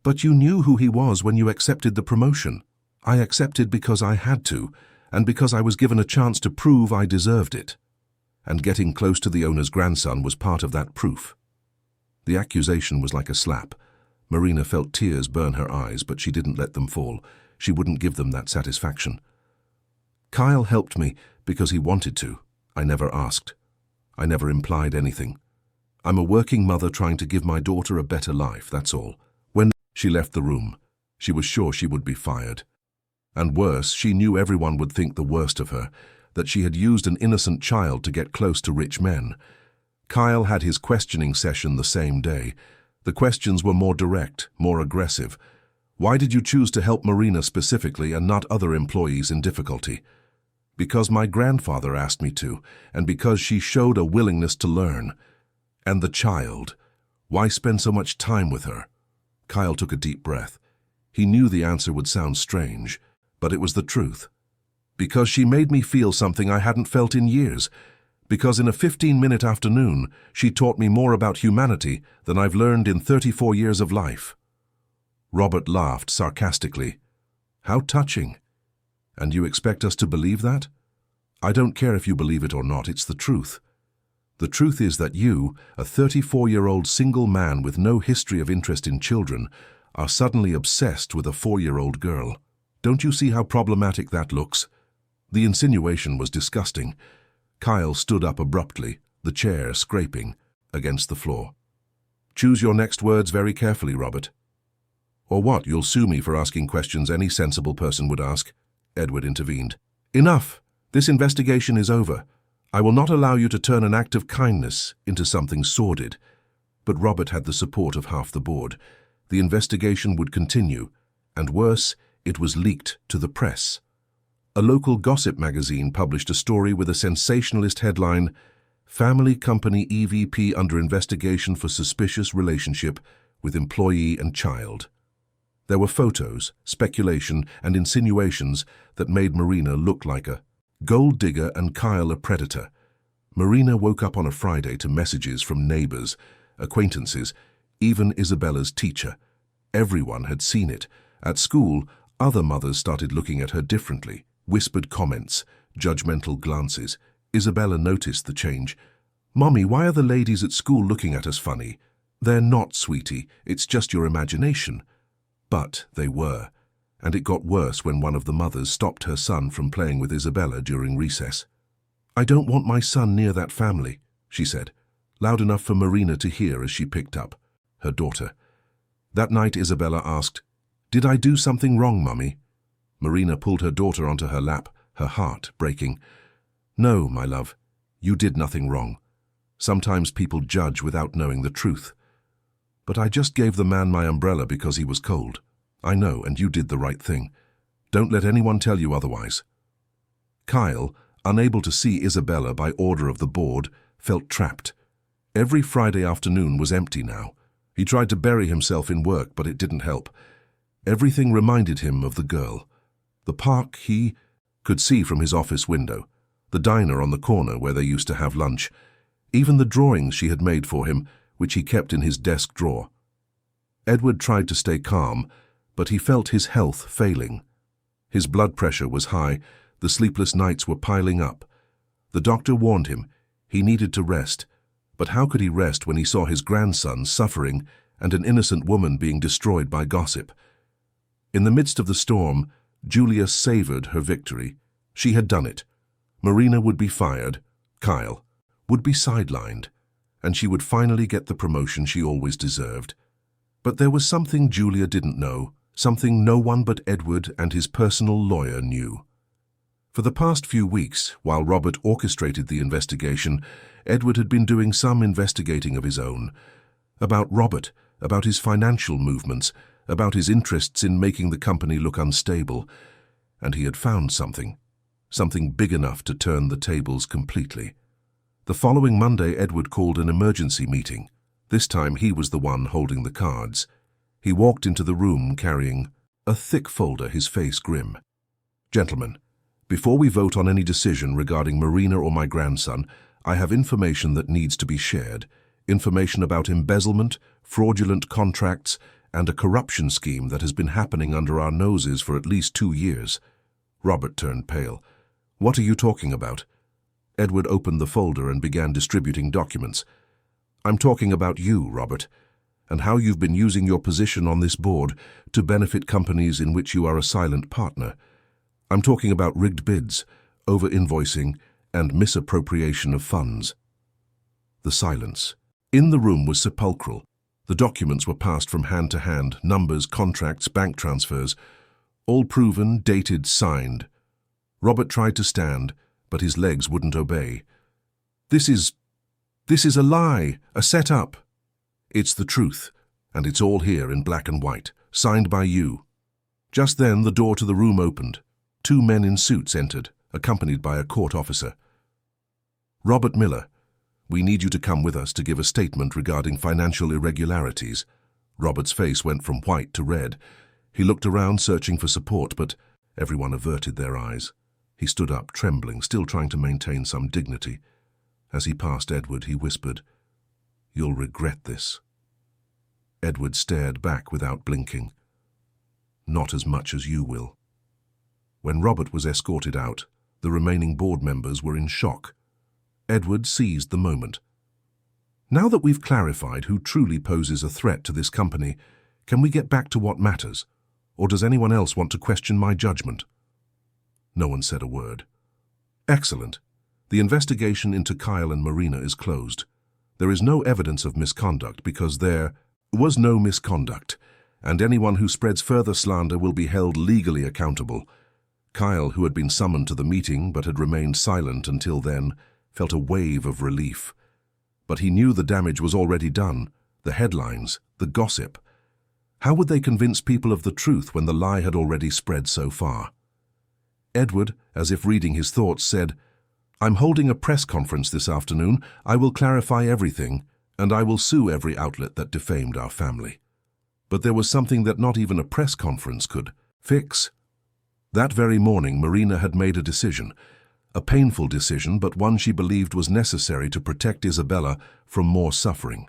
But you knew who he was when you accepted the promotion. I accepted because I had to, and because I was given a chance to prove I deserved it. And getting close to the owner's grandson was part of that proof. The accusation was like a slap. Marina felt tears burn her eyes, but she didn't let them fall. She wouldn't give them that satisfaction. Kyle helped me because he wanted to. I never asked. I never implied anything. I'm a working mother trying to give my daughter a better life, that's all. When she left the room, she was sure she would be fired. And worse, she knew everyone would think the worst of her, that she had used an innocent child to get close to rich men. Kyle had his questioning session the same day. The questions were more direct, more aggressive. Why did you choose to help Marina specifically and not other employees in difficulty? Because my grandfather asked me to, and because she showed a willingness to learn. And the child. Why spend so much time with her? Kyle took a deep breath. He knew the answer would sound strange, but it was the truth. Because she made me feel something I hadn't felt in years. Because in a 15-minute afternoon, she taught me more about humanity than I've learned in 34 years of life. Robert laughed sarcastically. How touching. And you expect us to believe that? I don't care if you believe it or not, it's the truth. The truth is that you, a 34-year-old single man with no history of interest in children, are suddenly obsessed with a 4-year-old girl. Don't you see how problematic that looks? The insinuation was disgusting. Kyle stood up abruptly, the chair scraping against the floor. Choose your next words very carefully, Robert. Or what, you'll sue me for asking questions any sensible person would ask? Edward intervened. Enough! This investigation is over. I will not allow you to turn an act of kindness into something sordid. But Robert had the support of half the board. The investigation would continue, and worse, it was leaked to the press. A local gossip magazine published a story with a sensationalist headline, Family Company EVP under investigation for suspicious relationship with employee and child. There were photos, speculation, and insinuations that made Marina look like a gold digger and Kyle a predator. Marina woke up on a Friday to messages from neighbors, acquaintances, even Isabella's teacher. Everyone had seen it. At school, other mothers started looking at her differently. Whispered comments, judgmental glances. Isabella noticed the change. Mommy, why are the ladies at school looking at us funny? They're not, sweetie. It's just your imagination. But they were. And it got worse when one of the mothers stopped her son from playing with Isabella during recess. I don't want my son near that family, she said, loud enough for Marina to hear as she picked up her daughter. That night Isabella asked, Did I do something wrong, Mummy? Marina pulled her daughter onto her lap, her heart breaking. No, my love, you did nothing wrong. Sometimes people judge without knowing the truth. But I just gave the man my umbrella because he was cold. I know, and you did the right thing. Don't let anyone tell you otherwise. Kyle, unable to see Isabella by order of the board, felt trapped. Every Friday afternoon was empty now. He tried to bury himself in work, but it didn't help. Everything reminded him of the girl. The park he could see from his office window, the diner on the corner where they used to have lunch, even the drawings she had made for him, which he kept in his desk drawer. Edward tried to stay calm, but he felt his health failing. His blood pressure was high, the sleepless nights were piling up. The doctor warned him he needed to rest, but how could he rest when he saw his grandson suffering and an innocent woman being destroyed by gossip? In the midst of the storm, Julia savored her victory. She had done it. Marina would be fired, Kyle would be sidelined, and she would finally get the promotion she always deserved. But there was something Julia didn't know, something no one but Edward and his personal lawyer knew. For the past few weeks, while Robert orchestrated the investigation, Edward had been doing some investigating of his own. About Robert, about his financial movements, about his interests in making the company look unstable. And he had found something big enough to turn the tables completely. The following Monday, Edward called an emergency meeting. This time he was the one holding the cards. He walked into the room carrying a thick folder, his face grim. Gentlemen, before we vote on any decision regarding Marina or my grandson, I have information that needs to be shared. Information about embezzlement, fraudulent contracts, and a corruption scheme that has been happening under our noses for at least 2 years. Robert turned pale. What are you talking about? Edward opened the folder and began distributing documents. I'm talking about you, Robert, and how you've been using your position on this board to benefit companies in which you are a silent partner. I'm talking about rigged bids, over-invoicing, and misappropriation of funds. The silence. In the room was sepulchral. The documents were passed from hand to hand, numbers, contracts, bank transfers, all proven, dated, signed. Robert tried to stand, but his legs wouldn't obey. This is a lie, a set-up. It's the truth, And it's all here in black and white, signed by you." Just then the door to the room opened. 2 men in suits entered, accompanied by a court officer. "Robert Miller, we need you to come with us to give a statement regarding financial irregularities." Robert's face went from white to red. He looked around searching for support, but everyone averted their eyes. He stood up, trembling, still trying to maintain some dignity. As he passed Edward, he whispered, "You'll regret this." Edward stared back without blinking. "Not as much as you will." When Robert was escorted out, the remaining board members were in shock. Edward seized the moment. "Now that we've clarified who truly poses a threat to this company, can we get back to what matters? Or does anyone else want to question my judgment?" No one said a word. "Excellent. The investigation into Kyle and Marina is closed. There is no evidence of misconduct because there was no misconduct, and anyone who spreads further slander will be held legally accountable." Kyle, who had been summoned to the meeting but had remained silent until then, felt a wave of relief. But he knew the damage was already done, the headlines, the gossip. How would they convince people of the truth when the lie had already spread so far? Edward, as if reading his thoughts, said, "I'm holding a press conference this afternoon. I will clarify everything, and I will sue every outlet that defamed our family." But there was something that not even a press conference could fix. That very morning, Marina had made a decision. A painful decision, but one she believed was necessary to protect Isabella from more suffering.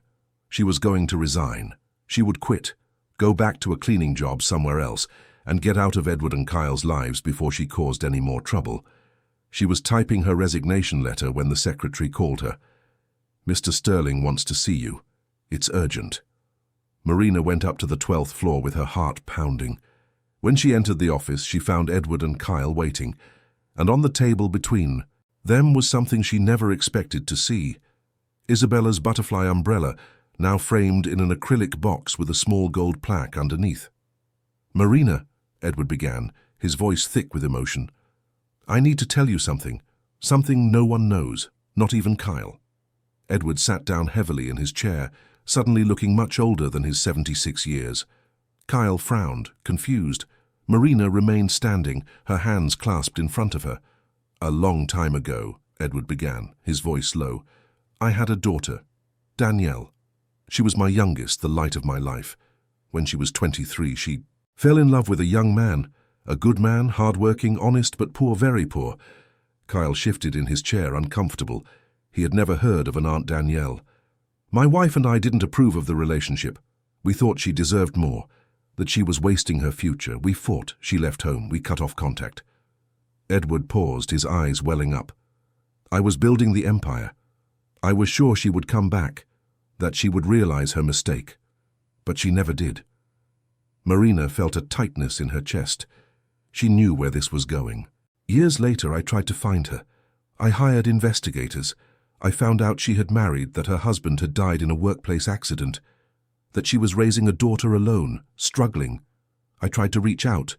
She was going to resign. She would quit, go back to a cleaning job somewhere else, and get out of Edward and Kyle's lives before she caused any more trouble. She was typing her resignation letter when the secretary called her. "Mr. Sterling wants to see you. It's urgent." Marina went up to the 12th floor with her heart pounding. When she entered the office, she found Edward and Kyle waiting, and on the table between them was something she never expected to see. Isabella's butterfly umbrella, now framed in an acrylic box with a small gold plaque underneath. "Marina," Edward began, his voice thick with emotion, "I need to tell you something no one knows, not even Kyle." Edward sat down heavily in his chair, suddenly looking much older than his 76 years. Kyle frowned, confused. Marina remained standing, her hands clasped in front of her. "A long time ago," Edward began, his voice low, "I had a daughter, Danielle. She was my youngest, the light of my life. When she was 23, she fell in love with a young man, a good man, hard-working, honest, but poor, very poor." Kyle shifted in his chair, uncomfortable. He had never heard of an Aunt Danielle. "My wife and I didn't approve of the relationship. We thought she deserved more, that she was wasting her future. We fought. She left home. We cut off contact." Edward paused, his eyes welling up. "I was building the empire. I was sure she would come back, that she would realize her mistake. But she never did." Marina felt a tightness in her chest. She knew where this was going. "Years later, I tried to find her. I hired investigators. I found out she had married, that her husband had died in a workplace accident, that she was raising a daughter alone, struggling. I tried to reach out,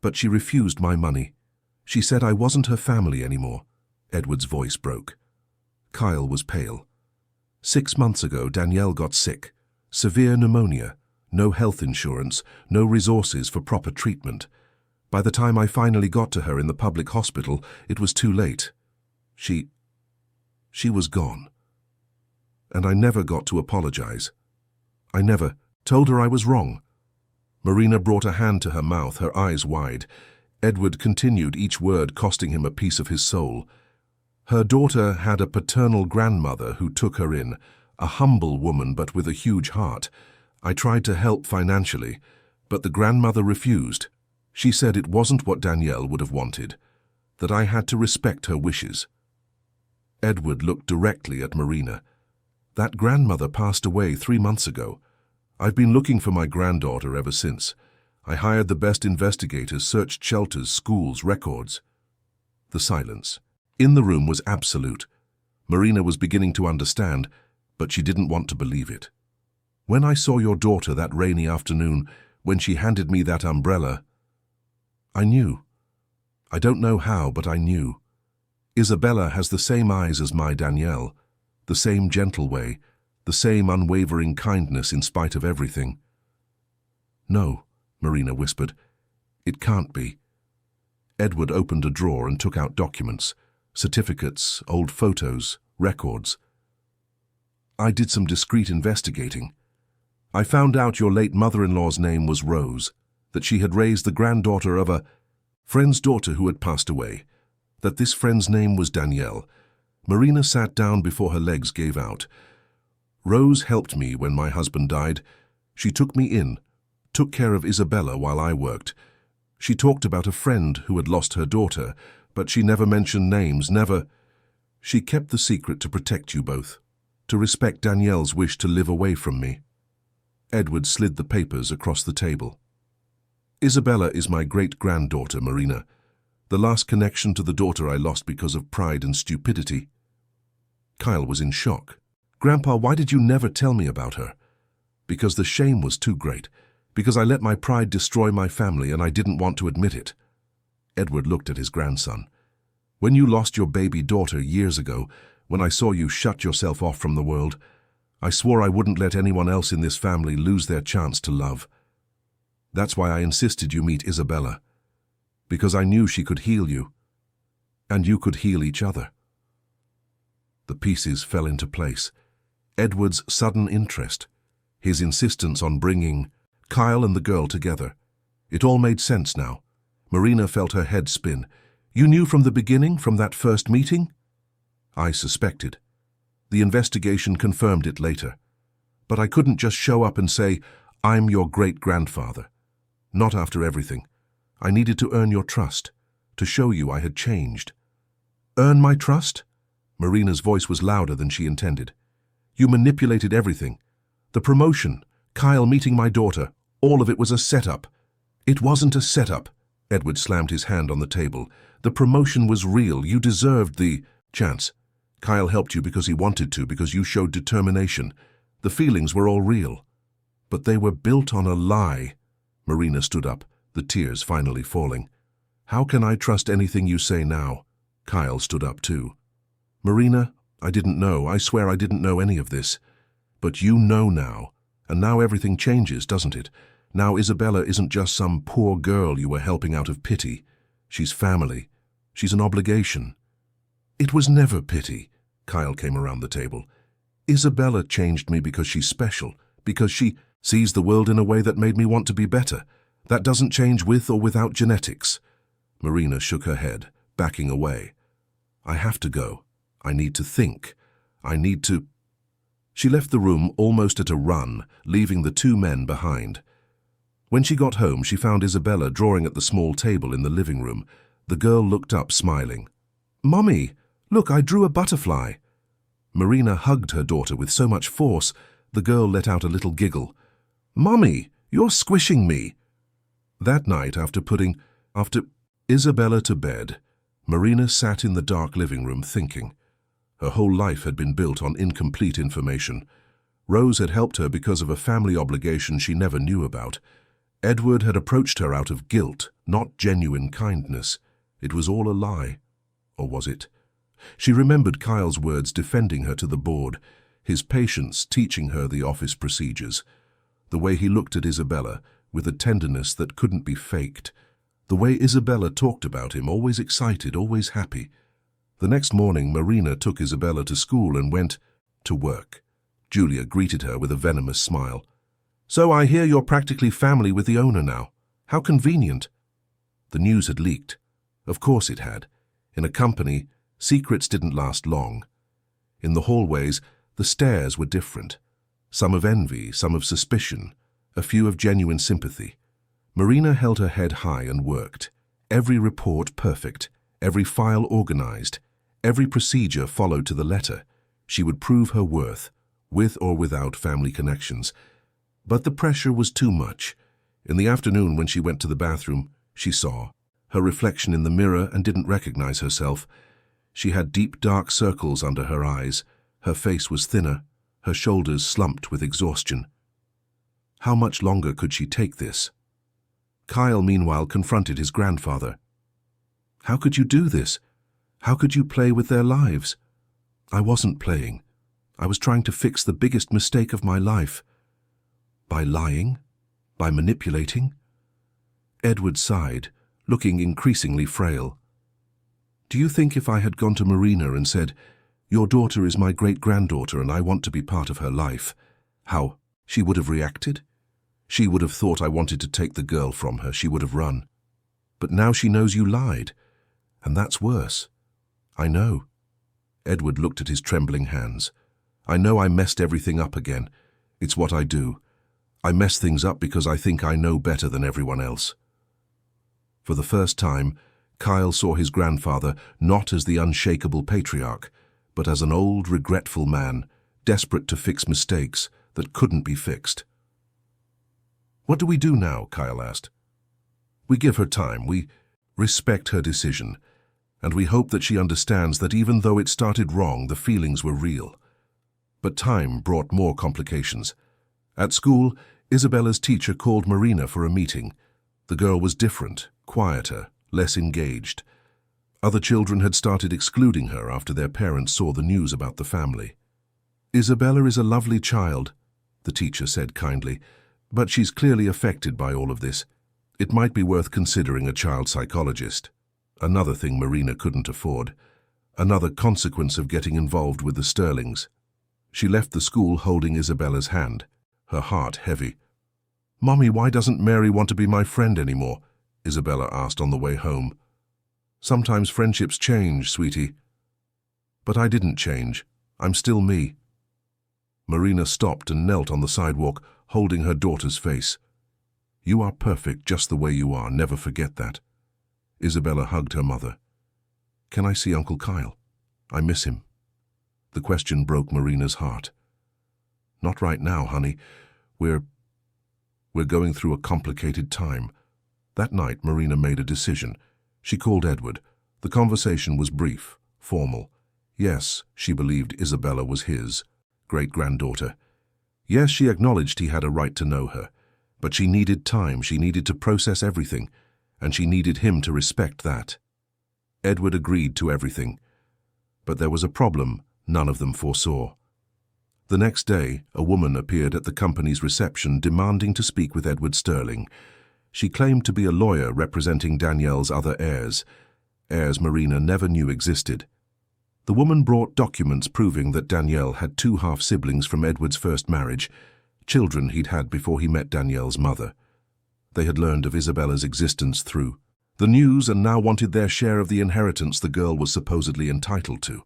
but she refused my money. She said I wasn't her family anymore." Edward's voice broke. Kyle was pale. 6 months ago, Danielle got sick. Severe pneumonia. No health insurance, no resources for proper treatment. By the time I finally got to her in the public hospital, it was too late. She was gone. And I never got to apologize. I never told her I was wrong." Marina brought a hand to her mouth, her eyes wide. Edward continued, each word costing him a piece of his soul. "Her daughter had a paternal grandmother who took her in, a humble woman but with a huge heart. I tried to help financially, but the grandmother refused. She said it wasn't what Danielle would have wanted, that I had to respect her wishes." Edward looked directly at Marina. "That grandmother passed away 3 months ago. I've been looking for my granddaughter ever since. I hired the best investigators, searched shelters, schools, records." The silence in the room was absolute. Marina was beginning to understand, but she didn't want to believe it. "When I saw your daughter that rainy afternoon, when she handed me that umbrella, I knew. I don't know how, but I knew. Isabella has the same eyes as my Danielle, the same gentle way, the same unwavering kindness in spite of everything. No, Marina whispered. It can't be. Edward opened a drawer and took out documents, certificates, old photos, records. I did some discreet investigating. I found out your late mother-in-law's name was Rose, that she had raised the granddaughter of a friend's daughter who had passed away, that this friend's name was Danielle. Marina sat down before her legs gave out. Rose helped me when my husband died. She took me in, took care of Isabella while I worked. She talked about a friend who had lost her daughter, but she never mentioned names, never. She kept the secret to protect you both, to respect Danielle's wish to live away from me. Edward slid the papers across the table. Isabella is my great-granddaughter, Marina, the last connection to the daughter I lost because of pride and stupidity. Kyle was in shock. Grandpa, why did you never tell me about her? Because the shame was too great. Because I let my pride destroy my family and I didn't want to admit it. Edward looked at his grandson. When you lost your baby daughter years ago, when I saw you shut yourself off from the world, I swore I wouldn't let anyone else in this family lose their chance to love. That's why I insisted you meet Isabella. Because I knew she could heal you. And you could heal each other. The pieces fell into place. Edward's sudden interest, his insistence on bringing Kyle and the girl together. It all made sense now. Marina felt her head spin. You knew from the beginning, from that first meeting? I suspected. The investigation confirmed it later. But I couldn't just show up and say, I'm your great-grandfather. Not after everything. I needed to earn your trust, to show you I had changed. Earn my trust? Marina's voice was louder than she intended. You manipulated everything. The promotion, Kyle meeting my daughter, all of it was a setup. It wasn't a setup. Edward slammed his hand on the table. The promotion was real. You deserved the chance. Kyle helped you because he wanted to, because you showed determination. The feelings were all real. But they were built on a lie. Marina stood up, the tears finally falling. How can I trust anything you say now? Kyle stood up too. Marina, I didn't know. I swear I didn't know any of this. But you know now. And now everything changes, doesn't it? Now Isabella isn't just some poor girl you were helping out of pity. She's family. She's an obligation. It was never pity. Kyle came around the table. Isabella changed me because she's special, because she sees the world in a way that made me want to be better. That doesn't change with or without genetics. Marina shook her head, backing away. I have to go. I need to think. I need to... She left the room almost at a run, leaving the two men behind. When she got home, she found Isabella drawing at the small table in the living room. The girl looked up, smiling. Mommy, look, I drew a butterfly. Marina hugged her daughter with so much force, the girl let out a little giggle. Mommy, you're squishing me. That night, after putting Isabella to bed, Marina sat in the dark living room thinking. Her whole life had been built on incomplete information. Rose had helped her because of a family obligation she never knew about. Edward had approached her out of guilt, not genuine kindness. It was all a lie. Or was it? She remembered Kyle's words defending her to the board, his patience teaching her the office procedures, the way he looked at Isabella with a tenderness that couldn't be faked, the way Isabella talked about him, always excited, always happy. The next morning, Marina took Isabella to school and went to work. Julia greeted her with a venomous smile. So I hear you're practically family with the owner now. How convenient. The news had leaked. Of course it had. In a company, secrets didn't last long. In the hallways, the stares were different. Some of envy, some of suspicion, a few of genuine sympathy. Marina held her head high and worked. Every report perfect, every file organized, every procedure followed to the letter. She would prove her worth, with or without family connections. But the pressure was too much. In the afternoon, when she went to the bathroom, she saw her reflection in the mirror and didn't recognize herself. She had deep, dark circles under her eyes. Her face was thinner, her shoulders slumped with exhaustion. How much longer could she take this? Kyle, meanwhile, confronted his grandfather. How could you do this? How could you play with their lives? I wasn't playing. I was trying to fix the biggest mistake of my life. By lying? By manipulating? Edward sighed, looking increasingly frail. Do you think if I had gone to Marina and said, "Your daughter is my great-granddaughter and I want to be part of her life," how she would have reacted? She would have thought I wanted to take the girl from her. She would have run. But now she knows you lied, and that's worse. I know. Edward looked at his trembling hands. I know I messed everything up again. It's what I do. I mess things up because I think I know better than everyone else. For the first time, Kyle saw his grandfather not as the unshakable patriarch, but as an old, regretful man, desperate to fix mistakes that couldn't be fixed. What do we do now? Kyle asked. We give her time. We respect her decision. And we hope that she understands that even though it started wrong, the feelings were real. But time brought more complications. At school, Isabella's teacher called Marina for a meeting. The girl was different, quieter, less engaged. Other children had started excluding her after their parents saw the news about the family. Isabella is a lovely child, the teacher said kindly, but she's clearly affected by all of this. It might be worth considering a child psychologist. Another thing Marina couldn't afford. Another consequence of getting involved with the Sterlings. She left the school holding Isabella's hand, her heart heavy. "Mommy, why doesn't Mary want to be my friend anymore?" Isabella asked on the way home. "Sometimes friendships change, sweetie." "But I didn't change. I'm still me." Marina stopped and knelt on the sidewalk, holding her daughter's face. "You are perfect just the way you are, never forget that." Isabella hugged her mother. "Can I see Uncle Kyle? I miss him." The question broke Marina's heart. "Not right now, honey. We're going through a complicated time." That night, Marina made a decision. She called Edward. The conversation was brief, formal. Yes, she believed Isabella was his great-granddaughter. Yes, she acknowledged he had a right to know her. But she needed time, she needed to process everything, and she needed him to respect that. Edward agreed to everything. But there was a problem none of them foresaw. The next day, a woman appeared at the company's reception demanding to speak with Edward Sterling. She claimed to be a lawyer representing Danielle's other heirs Marina never knew existed. The woman brought documents proving that Danielle had 2 half-siblings from Edward's first marriage, children he'd had before he met Danielle's mother. They had learned of Isabella's existence through the news and now wanted their share of the inheritance the girl was supposedly entitled to.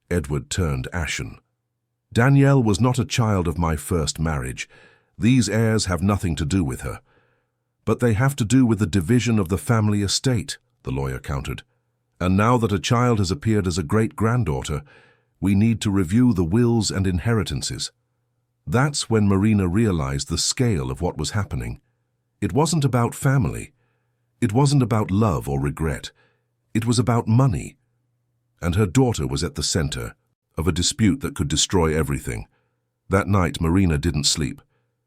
Edward turned ashen. "Danielle was not a child of my first marriage. These heirs have nothing to do with her. But they have to do with the division of the family estate," the lawyer countered. "And now that a child has appeared as a great-granddaughter, we need to review the wills and inheritances." That's when Marina realized the scale of what was happening. It wasn't about family. It wasn't about love or regret. It was about money. And her daughter was at the center of a dispute that could destroy everything. That night, Marina didn't sleep.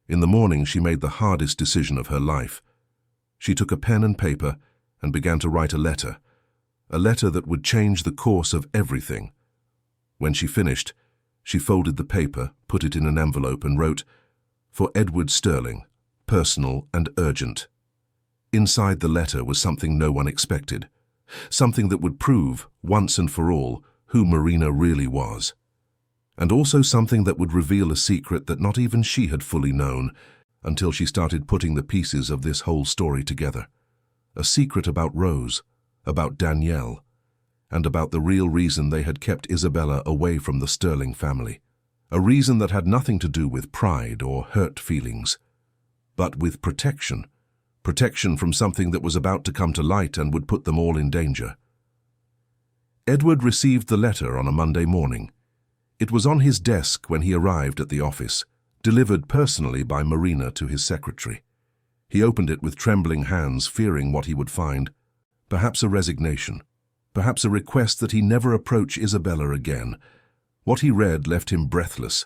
In the morning, she made the hardest decision of her life. She took a pen and paper and began to write a letter that would change the course of everything. When she finished, she folded the paper, put it in an envelope and wrote, "For Edward Sterling, personal and urgent." Inside the letter was something no one expected, something that would prove, once and for all, who Marina really was. And also something that would reveal a secret that not even she had fully known until she started putting the pieces of this whole story together. A secret about Rose, about Danielle, and about the real reason they had kept Isabella away from the Sterling family. A reason that had nothing to do with pride or hurt feelings, but with protection. Protection from something that was about to come to light and would put them all in danger. Edward received the letter on a Monday morning. It was on his desk when he arrived at the office, delivered personally by Marina to his secretary. He opened it with trembling hands, fearing what he would find. Perhaps a resignation. Perhaps a request that he never approach Isabella again. What he read left him breathless.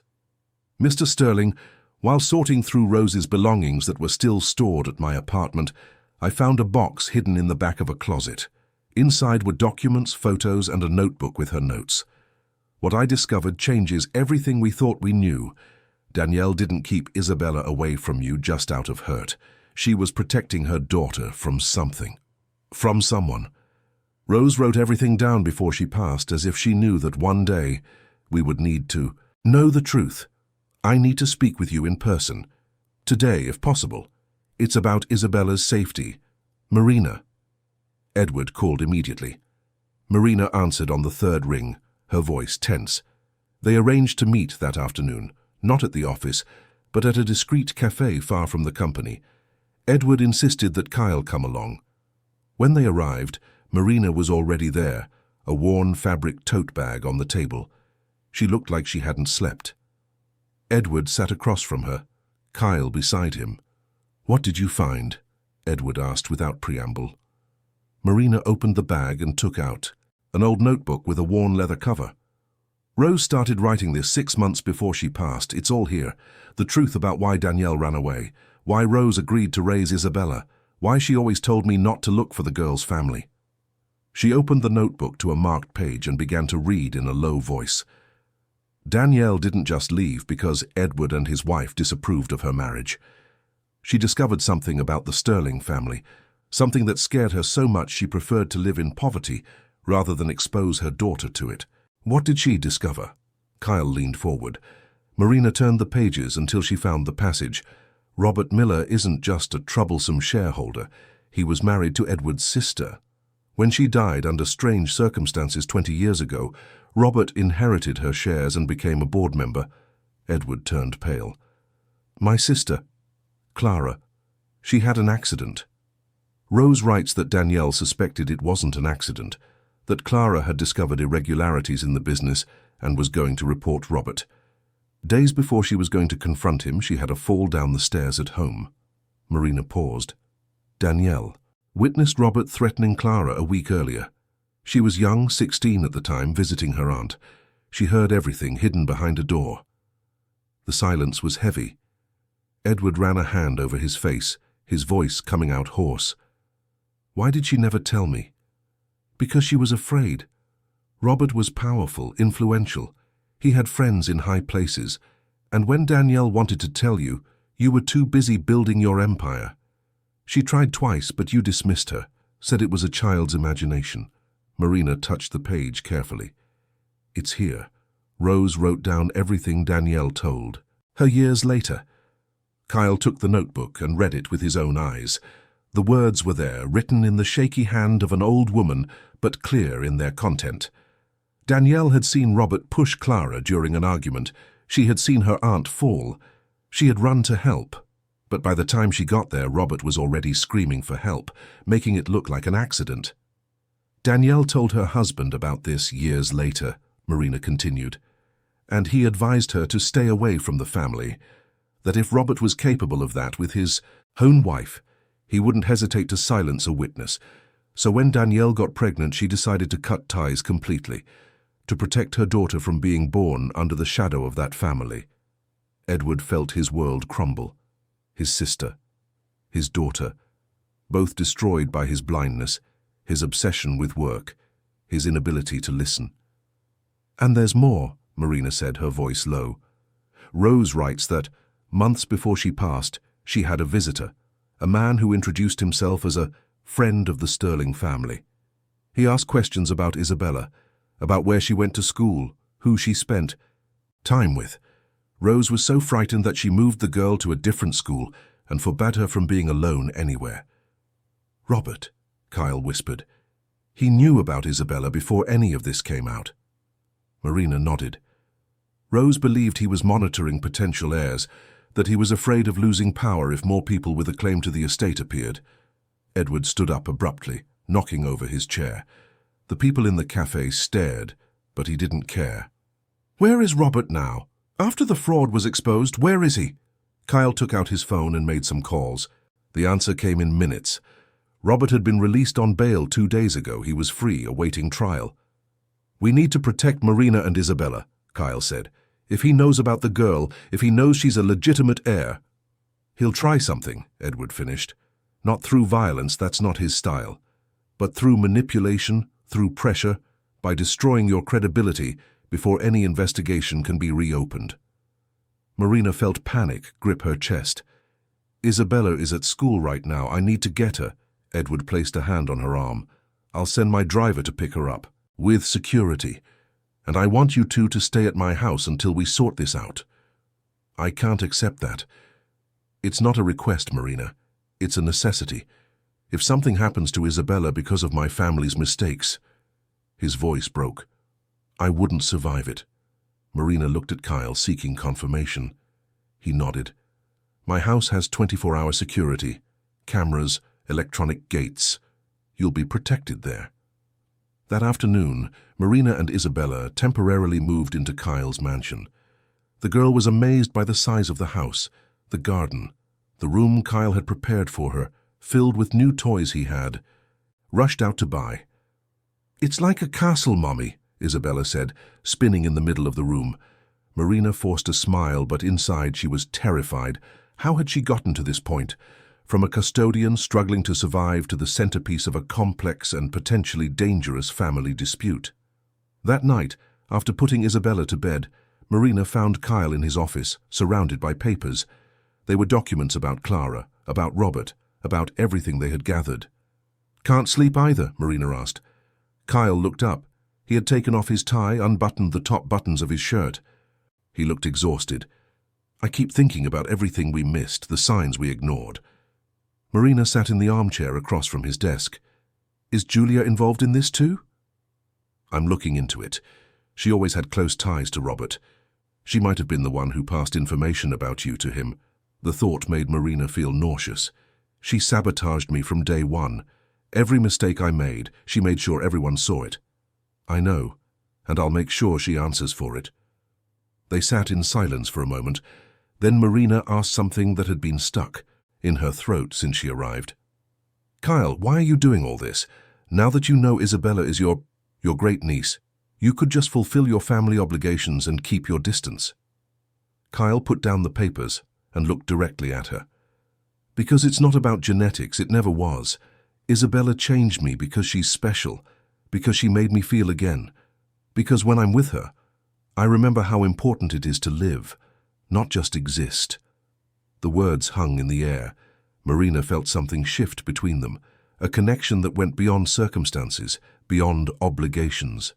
"Mr. Sterling, while sorting through Rose's belongings that were still stored at my apartment, I found a box hidden in the back of a closet. Inside were documents, photos, and a notebook with her notes. What I discovered changes everything we thought we knew. Danielle didn't keep Isabella away from you just out of hurt. She was protecting her daughter from something. From someone. Rose wrote everything down before she passed, as if she knew that one day we would need to know the truth. I need to speak with you in person. Today, if possible. It's about Isabella's safety. Marina. Edward called immediately. Marina answered on the third ring, her voice tense. They arranged to meet that afternoon, not at the office, but at a discreet cafe far from the company. Edward insisted that Kyle come along. When they arrived, Marina was already there, a worn fabric tote bag on the table. She looked like she hadn't slept. Edward sat across from her, Kyle beside him. "What did you find?" Edward asked without preamble. Marina opened the bag and took out an old notebook with a worn leather cover. "Rose started writing this 6 months before she passed. It's all here. The truth about why Danielle ran away, why Rose agreed to raise Isabella, why she always told me not to look for the girl's family." She opened the notebook to a marked page and began to read in a low voice. Danielle didn't just leave because Edward and his wife disapproved of her marriage. She discovered something about the Sterling family, something that scared her so much she preferred to live in poverty rather than expose her daughter to it. What did she discover? Kyle leaned forward. Marina turned the pages until she found the passage. Robert Miller isn't just a troublesome shareholder. He was married to Edward's sister. When she died under strange circumstances 20 years ago, Robert inherited her shares and became a board member. Edward turned pale. "My sister, Clara, she had an accident." Rose writes that Danielle suspected it wasn't an accident, that Clara had discovered irregularities in the business and was going to report Robert. Days before she was going to confront him, she had a fall down the stairs at home. Marina paused. Danielle witnessed Robert threatening Clara a week earlier. She was young, 16 at the time, visiting her aunt. She heard everything hidden behind a door. The silence was heavy. Edward ran a hand over his face, his voice coming out hoarse. "Why did she never tell me?" "Because she was afraid. Robert was powerful, influential. He had friends in high places. And when Danielle wanted to tell you, you were too busy building your empire. She tried twice, but you dismissed her, said it was a child's imagination." Marina touched the page carefully. "It's here." Rose wrote down everything Danielle told her years later. Kyle took the notebook and read it with his own eyes. The words were there, written in the shaky hand of an old woman, but clear in their content. Danielle had seen Robert push Clara during an argument. She had seen her aunt fall. She had run to help. But by the time she got there, Robert was already screaming for help, making it look like an accident. Danielle told her husband about this years later, Marina continued, and he advised her to stay away from the family, that if Robert was capable of that with his own wife, he wouldn't hesitate to silence a witness. So when Danielle got pregnant, she decided to cut ties completely, to protect her daughter from being born under the shadow of that family. Edward felt his world crumble. His sister, his daughter, both destroyed by his blindness, his obsession with work, his inability to listen. "And there's more," Marina said, her voice low. Rose writes that, months before she passed, she had a visitor, a man who introduced himself as a friend of the Sterling family. He asked questions about Isabella, about where she went to school, who she spent time with. Rose was so frightened that she moved the girl to a different school and forbade her from being alone anywhere. "Robert," Kyle whispered. "He knew about Isabella before any of this came out." Marina nodded. Rose believed he was monitoring potential heirs, that he was afraid of losing power if more people with a claim to the estate appeared. Edward stood up abruptly, knocking over his chair. The people in the cafe stared, but he didn't care. "Where is Robert now? After the fraud was exposed, where is he?" Kyle took out his phone and made some calls. The answer came in minutes. Robert had been released on bail 2 days ago. He was free, awaiting trial. "We need to protect Marina and Isabella," Kyle said. "If he knows about the girl, if he knows she's a legitimate heir." "He'll try something," Edward finished. "Not through violence, that's not his style. But through manipulation, through pressure, by destroying your credibility before any investigation can be reopened." Marina felt panic grip her chest. Isabella is at school right now. I need to get her. Edward placed a hand on her arm. I'll send my driver to pick her up, with security. And I want you two to stay at my house until we sort this out. I can't accept that. It's not a request, Marina. It's a necessity. If something happens to Isabella because of my family's mistakes... His voice broke. I wouldn't survive it. Marina looked at Kyle, seeking confirmation. He nodded. My house has 24-hour security, cameras, electronic gates. You'll be protected there. That afternoon, Marina and Isabella temporarily moved into Kyle's mansion. The girl was amazed by the size of the house, the garden, the room Kyle had prepared for her, filled with new toys he had, rushed out to buy. It's like a castle, Mommy, Isabella said, spinning in the middle of the room. Marina forced a smile, but inside she was terrified. How had she gotten to this point? From a custodian struggling to survive to the centerpiece of a complex and potentially dangerous family dispute. That night, after putting Isabella to bed, Marina found Kyle in his office, surrounded by papers. They were documents about Clara, about Robert, about everything they had gathered. Can't sleep either, Marina asked. Kyle looked up. He had taken off his tie, unbuttoned the top buttons of his shirt. He looked exhausted. I keep thinking about everything we missed, the signs we ignored. Marina sat in the armchair across from his desk. Is Julia involved in this too? I'm looking into it. She always had close ties to Robert. She might have been the one who passed information about you to him. The thought made Marina feel nauseous. She sabotaged me from day one. Every mistake I made, she made sure everyone saw it. I know, and I'll make sure she answers for it. They sat in silence for a moment. Then Marina asked something that had been stuck in her throat since she arrived. Kyle, why are you doing all this? Now that you know Isabella is your great niece, you could just fulfill your family obligations and keep your distance. Kyle put down the papers and looked directly at her. Because it's not about genetics, it never was. Isabella changed me because she's special, because she made me feel again, because when I'm with her, I remember how important it is to live, not just exist. The words hung in the air. Marina felt something shift between them, a connection that went beyond circumstances, beyond obligations.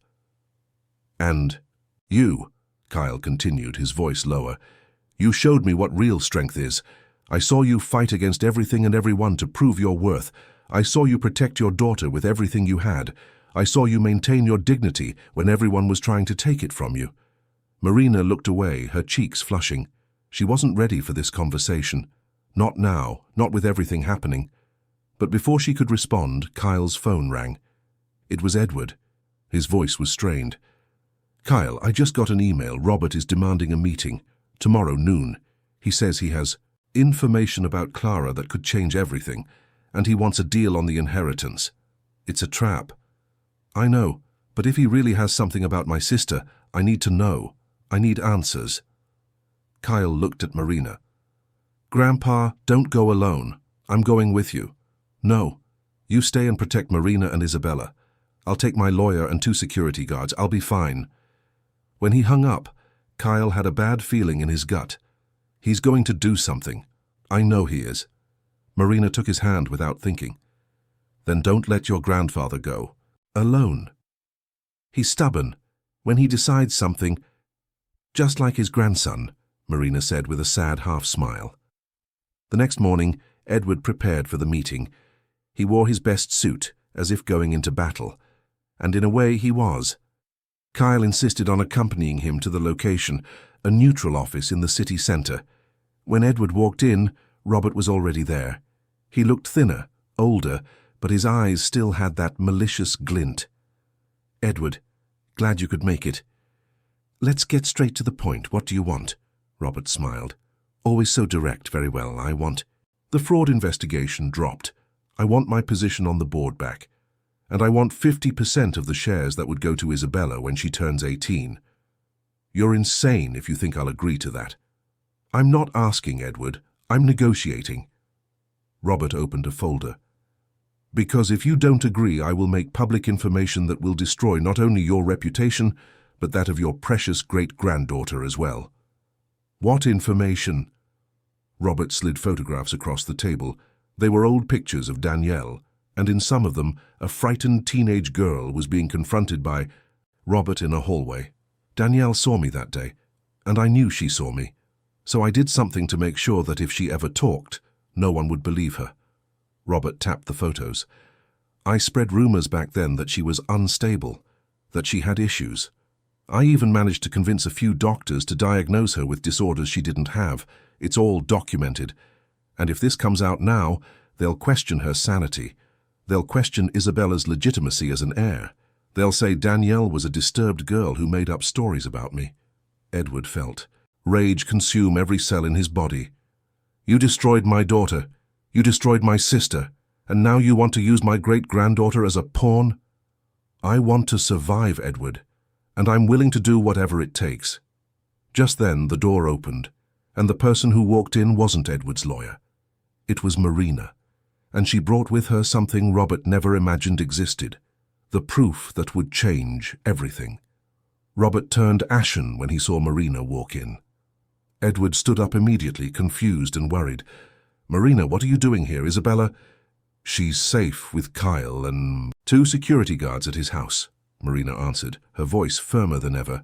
And you, Kyle continued, his voice lower, you showed me what real strength is. I saw you fight against everything and everyone to prove your worth. I saw you protect your daughter with everything you had. I saw you maintain your dignity when everyone was trying to take it from you. Marina looked away, her cheeks flushing. She wasn't ready for this conversation. Not now, not with everything happening. But before she could respond, Kyle's phone rang. It was Edward. His voice was strained. Kyle, I just got an email. Robert is demanding a meeting. Tomorrow noon. He says he has information about Clara that could change everything, and he wants a deal on the inheritance. It's a trap. I know, but if he really has something about my sister, I need to know. I need answers. Kyle looked at Marina. Grandpa, don't go alone. I'm going with you. No, you stay and protect Marina and Isabella. I'll take my lawyer and 2 security guards. I'll be fine. When he hung up, Kyle had a bad feeling in his gut. He's going to do something. I know he is. Marina took his hand without thinking. Then don't let your grandfather go. Alone. He's stubborn. When he decides something, just like his grandson, Marina said with a sad half-smile. The next morning, Edward prepared for the meeting. He wore his best suit, as if going into battle. And in a way he was. Kyle insisted on accompanying him to the location, a neutral office in the city centre. When Edward walked in, Robert was already there. He looked thinner, older, but his eyes still had that malicious glint. Edward, glad you could make it. Let's get straight to the point. What do you want? Robert smiled. Always so direct. Very well, I want... The fraud investigation dropped. I want my position on the board back. And I want 50% of the shares that would go to Isabella when she turns 18. You're insane if you think I'll agree to that. I'm not asking, Edward. I'm negotiating. Robert opened a folder. Because if you don't agree, I will make public information that will destroy not only your reputation, but that of your precious great-granddaughter as well. What information? Robert slid photographs across the table. They were old pictures of Danielle, and in some of them, a frightened teenage girl was being confronted by Robert in a hallway. Danielle saw me that day, and I knew she saw me. So I did something to make sure that if she ever talked, no one would believe her. Robert tapped the photos. I spread rumors back then that she was unstable, that she had issues. I even managed to convince a few doctors to diagnose her with disorders she didn't have. It's all documented. And if this comes out now, they'll question her sanity. They'll question Isabella's legitimacy as an heir. They'll say Danielle was a disturbed girl who made up stories about me. Edward felt rage consume every cell in his body. You destroyed my daughter. You destroyed my sister. And now you want to use my great-granddaughter as a pawn? I want to survive, Edward, and I'm willing to do whatever it takes. Just then the door opened, and the person who walked in wasn't Edward's lawyer. It was Marina, and she brought with her something Robert never imagined existed, the proof that would change everything. Robert turned ashen when he saw Marina walk in. Edward stood up immediately, confused and worried. Marina, what are you doing here, Isabella? She's safe with Kyle and 2 security guards at his house, Marina answered, her voice firmer than ever.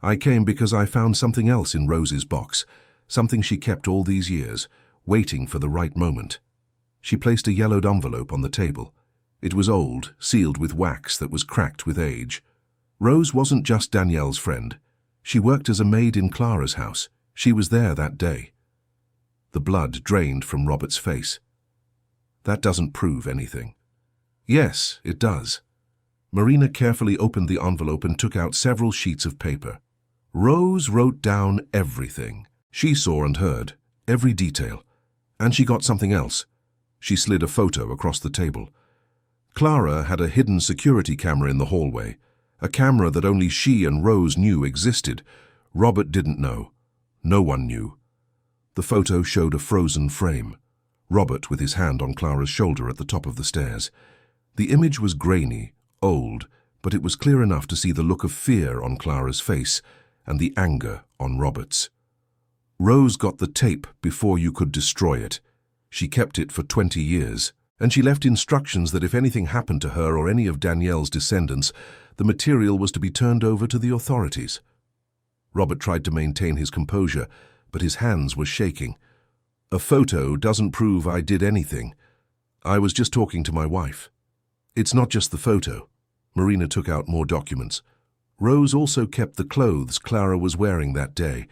I came because I found something else in Rose's box, something she kept all these years, waiting for the right moment. She placed a yellowed envelope on the table. It was old, sealed with wax that was cracked with age. Rose wasn't just Danielle's friend. She worked as a maid in Clara's house. She was there that day. The blood drained from Robert's face. That doesn't prove anything. Yes, it does. Marina carefully opened the envelope and took out several sheets of paper. Rose wrote down everything. She saw and heard, every detail. And she got something else. She slid a photo across the table. Clara had a hidden security camera in the hallway, a camera that only she and Rose knew existed. Robert didn't know. No one knew. The photo showed a frozen frame. Robert with his hand on Clara's shoulder at the top of the stairs. The image was grainy, old, but it was clear enough to see the look of fear on Clara's face and the anger on Robert's. Rose got the tape before you could destroy it. She kept it for 20 years, and she left instructions that if anything happened to her or any of Danielle's descendants, the material was to be turned over to the authorities. Robert tried to maintain his composure, but his hands were shaking. A photo doesn't prove I did anything. I was just talking to my wife. It's not just the photo. Marina took out more documents. Rose also kept the clothes Clara was wearing that day,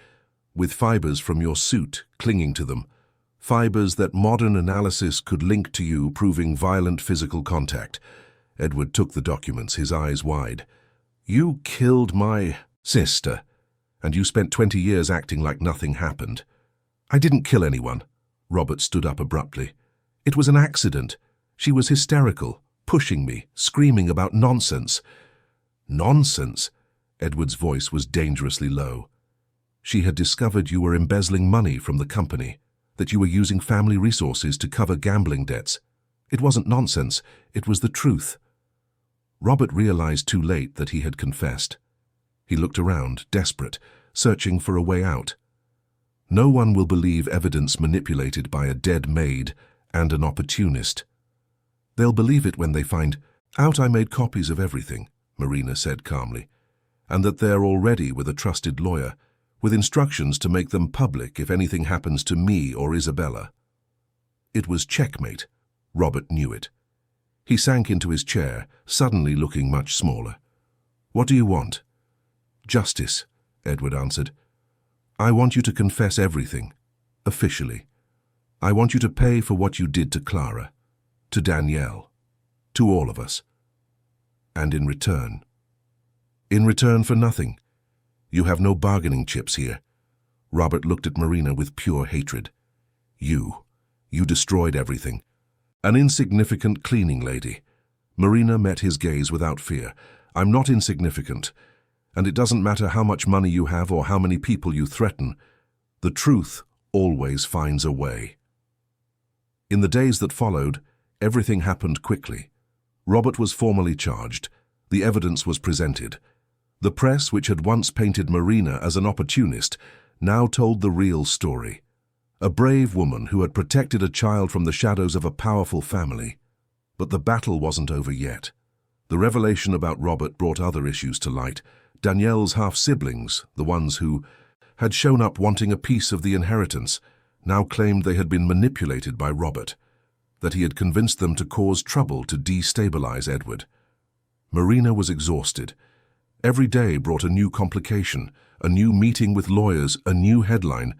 with fibers from your suit clinging to them, fibers that modern analysis could link to you, proving violent physical contact. Edward took the documents, his eyes wide. You killed my sister, and you spent 20 years acting like nothing happened. I didn't kill anyone. Robert stood up abruptly. It was an accident. She was hysterical, pushing me, screaming about nonsense. Nonsense? Edward's voice was dangerously low. She had discovered you were embezzling money from the company, that you were using family resources to cover gambling debts. It wasn't nonsense, it was the truth. Robert realized too late that he had confessed. He looked around, desperate, searching for a way out. No one will believe evidence manipulated by a dead maid and an opportunist. They'll believe it when they find out I made copies of everything, Marina said calmly, and that they're already with a trusted lawyer, with instructions to make them public if anything happens to me or Isabella. It was checkmate. Robert knew it. He sank into his chair, suddenly looking much smaller. What do you want? Justice, Edward answered. I want you to confess everything, officially. I want you to pay for what you did to Clara, to Danielle, to all of us. And in return for nothing. You have no bargaining chips here. Robert looked at Marina with pure hatred. You destroyed everything. An insignificant cleaning lady. Marina met his gaze without fear. I'm not insignificant. And it doesn't matter how much money you have or how many people you threaten. The truth always finds a way. In the days that followed, everything happened quickly. Robert was formally charged. The evidence was presented. The press, which had once painted Marina as an opportunist, now told the real story. A brave woman who had protected a child from the shadows of a powerful family. But the battle wasn't over yet. The revelation about Robert brought other issues to light. Danielle's half-siblings, the ones who had shown up wanting a piece of the inheritance, now claimed they had been manipulated by Robert, that he had convinced them to cause trouble to destabilize Edward. Marina was exhausted. Every day brought a new complication, a new meeting with lawyers, a new headline.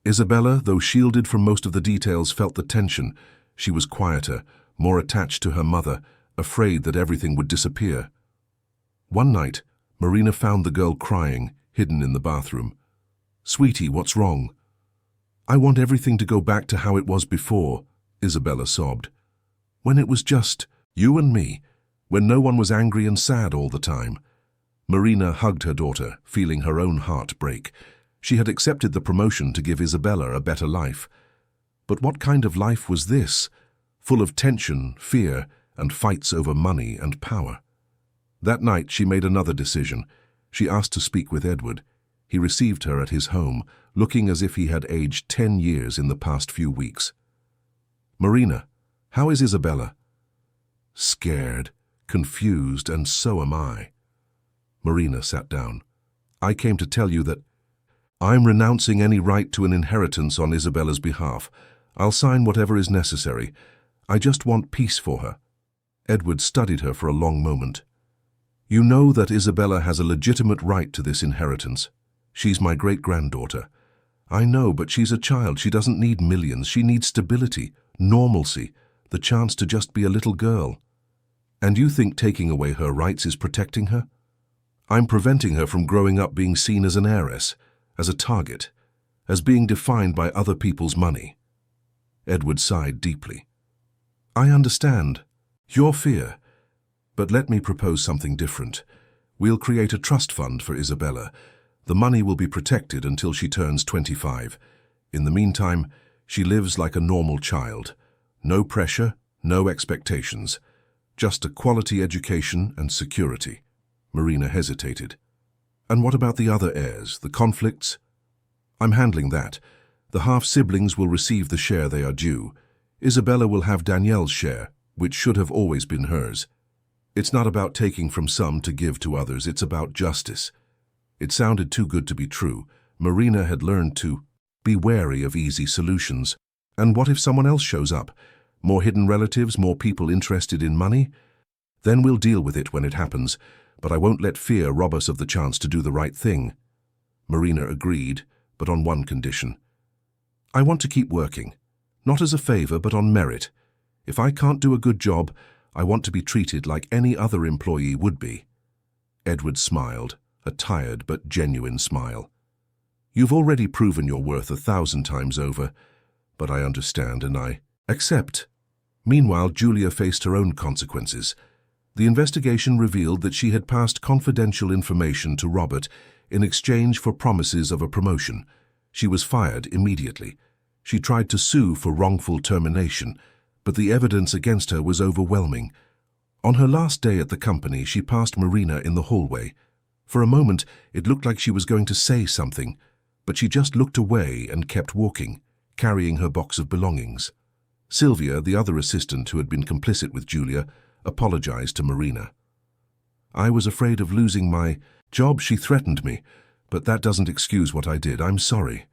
Isabella, though shielded from most of the details, felt the tension. She was quieter, more attached to her mother, afraid that everything would disappear. One night, Marina found the girl crying, hidden in the bathroom. "Sweetie, what's wrong?" "I want everything to go back to how it was before," Isabella sobbed. "When it was just you and me, when no one was angry and sad all the time." Marina hugged her daughter, feeling her own heart break. She had accepted the promotion to give Isabella a better life. But what kind of life was this? Full of tension, fear, and fights over money and power. That night she made another decision. She asked to speak with Edward. He received her at his home, looking as if he had aged 10 years in the past few weeks. "Marina, how is Isabella?" "Scared, confused, and so am I." Marina sat down. "I came to tell you that I'm renouncing any right to an inheritance on Isabella's behalf. I'll sign whatever is necessary. I just want peace for her." Edward studied her for a long moment. "You know that Isabella has a legitimate right to this inheritance. She's my great-granddaughter." "I know, but she's a child. She doesn't need millions. She needs stability, normalcy, the chance to just be a little girl." "And you think taking away her rights is protecting her?" "I'm preventing her from growing up being seen as an heiress, as a target, as being defined by other people's money." Edward sighed deeply. "I understand your fear, but let me propose something different. We'll create a trust fund for Isabella. The money will be protected until she turns 25. In the meantime, she lives like a normal child. No pressure, no expectations. Just a quality education and security." Marina hesitated. "And what about the other heirs, the conflicts?" "I'm handling that. The half-siblings will receive the share they are due. Isabella will have Danielle's share, which should have always been hers. It's not about taking from some to give to others, it's about justice." It sounded too good to be true. Marina had learned to be wary of easy solutions. And what if someone else shows up? More hidden relatives, more people interested in money? Then we'll deal with it when it happens, but I won't let fear rob us of the chance to do the right thing. Marina agreed, but on one condition. "I want to keep working, not as a favor, but on merit. If I can't do a good job, I want to be treated like any other employee would be." Edward smiled, a tired but genuine smile. "You've already proven your worth 1,000 times over, but I understand and I accept." Meanwhile, Julia faced her own consequences. The investigation revealed that she had passed confidential information to Robert in exchange for promises of a promotion. She was fired immediately. She tried to sue for wrongful termination, but the evidence against her was overwhelming. On her last day at the company, she passed Marina in the hallway. For a moment, it looked like she was going to say something, but she just looked away and kept walking, carrying her box of belongings. Sylvia, the other assistant who had been complicit with Julia, apologized to Marina. "I was afraid of losing my job. She threatened me, but that doesn't excuse what I did. I'm sorry."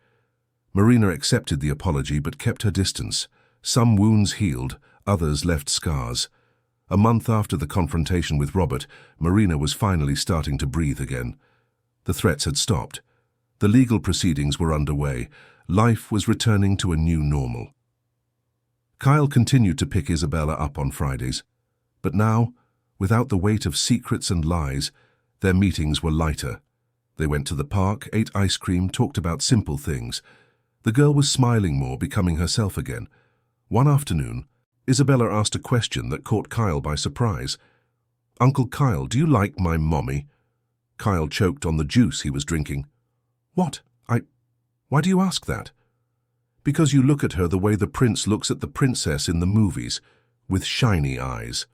Marina accepted the apology but kept her distance. Some wounds healed, others left scars. A month after the confrontation with Robert, Marina was finally starting to breathe again. The threats had stopped. The legal proceedings were underway. Life was returning to a new normal. Kyle continued to pick Isabella up on Fridays. But now, without the weight of secrets and lies, their meetings were lighter. They went to the park, ate ice cream, talked about simple things. The girl was smiling more, becoming herself again. One afternoon, Isabella asked a question that caught Kyle by surprise. "Uncle Kyle, do you like my mommy?" Kyle choked on the juice he was drinking. "What? Why do you ask that?" "Because you look at her the way the prince looks at the princess in the movies, with shiny eyes."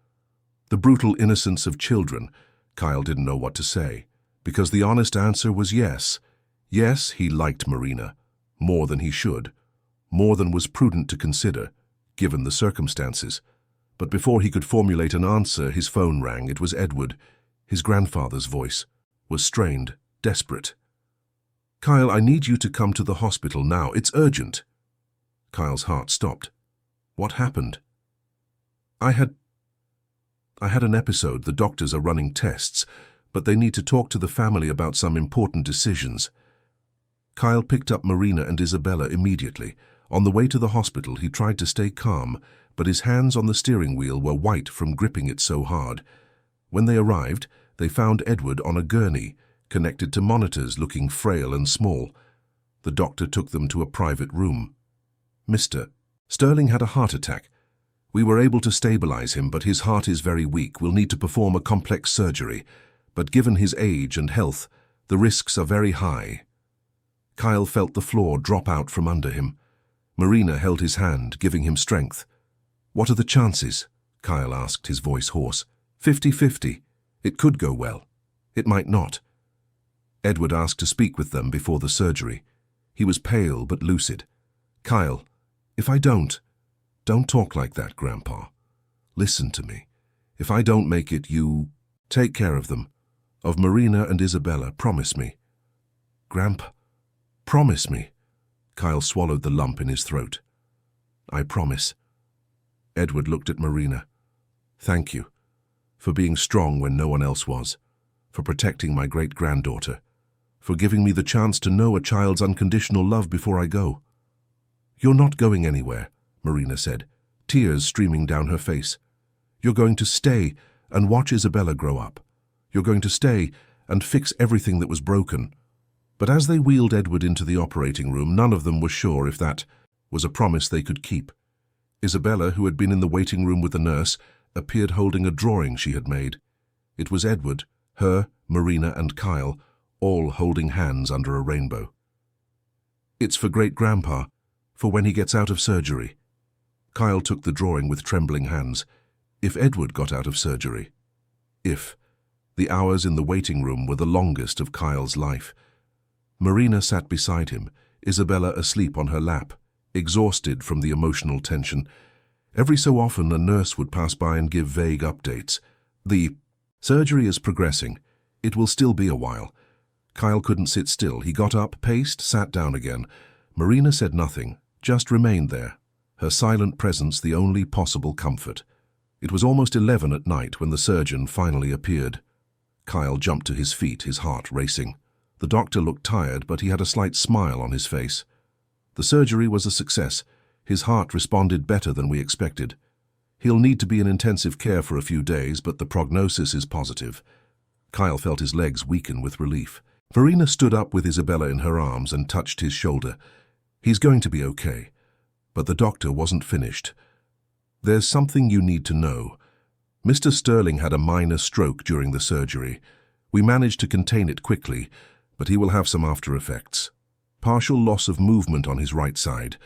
The brutal innocence of children. Kyle didn't know what to say, because the honest answer was yes. Yes, he liked Marina, more than he should, more than was prudent to consider, given the circumstances. But before he could formulate an answer, his phone rang. It was Edward. His grandfather's voice was strained, desperate. "Kyle, I need you to come to the hospital now. It's urgent." Kyle's heart stopped. What happened? I had an episode. The doctors are running tests, but they need to talk to the family about some important decisions. Kyle picked up Marina and Isabella immediately. On the way to the hospital, he tried to stay calm, but his hands on the steering wheel were white from gripping it so hard. When they arrived, they found Edward on a gurney, connected to monitors, looking frail and small. The doctor took them to a private room. "Mr. Sterling had a heart attack. We were able to stabilize him, but his heart is very weak. We'll need to perform a complex surgery. But given his age and health, the risks are very high." Kyle felt the floor drop out from under him. Marina held his hand, giving him strength. "What are the chances?" Kyle asked, his voice hoarse. 50-50. It could go well. It might not. Edward asked to speak with them before the surgery. He was pale but lucid. "Kyle, if I don't talk like that, Grandpa. Listen to me. If I don't make it, you take care of them. Of Marina and Isabella, promise me." "Grandpa, promise me." Kyle swallowed the lump in his throat. "I promise." Edward looked at Marina. "Thank you for being strong when no one else was, for protecting my great-granddaughter, for giving me the chance to know a child's unconditional love before I go." "You're not going anywhere," Marina said, tears streaming down her face. "You're going to stay and watch Isabella grow up. You're going to stay and fix everything that was broken." But as they wheeled Edward into the operating room, none of them were sure if that was a promise they could keep. Isabella, who had been in the waiting room with the nurse, appeared holding a drawing she had made. It was Edward, her, Marina and Kyle, all holding hands under a rainbow. "It's for great-grandpa, for when he gets out of surgery." Kyle took the drawing with trembling hands. If Edward got out of surgery. If. The hours in the waiting room were the longest of Kyle's life. Marina sat beside him, Isabella asleep on her lap, exhausted from the emotional tension. Every so often a nurse would pass by and give vague updates. "The surgery is progressing. It will still be a while." Kyle couldn't sit still. He got up, paced, sat down again. Marina said nothing, just remained there, her silent presence the only possible comfort. It was almost 11 at night when the surgeon finally appeared. Kyle jumped to his feet, his heart racing. The doctor looked tired, but he had a slight smile on his face. The surgery was a success. His heart responded better than we expected. He'll need to be in intensive care for a few days, but the prognosis is positive. Kyle felt his legs weaken with relief. Marina stood up with Isabella in her arms and touched his shoulder. "He's going to be okay." But the doctor wasn't finished. "There's something you need to know. Mr. Sterling had a minor stroke during the surgery. We managed to contain it quickly, but he will have some after effects. Partial loss of movement on his right side.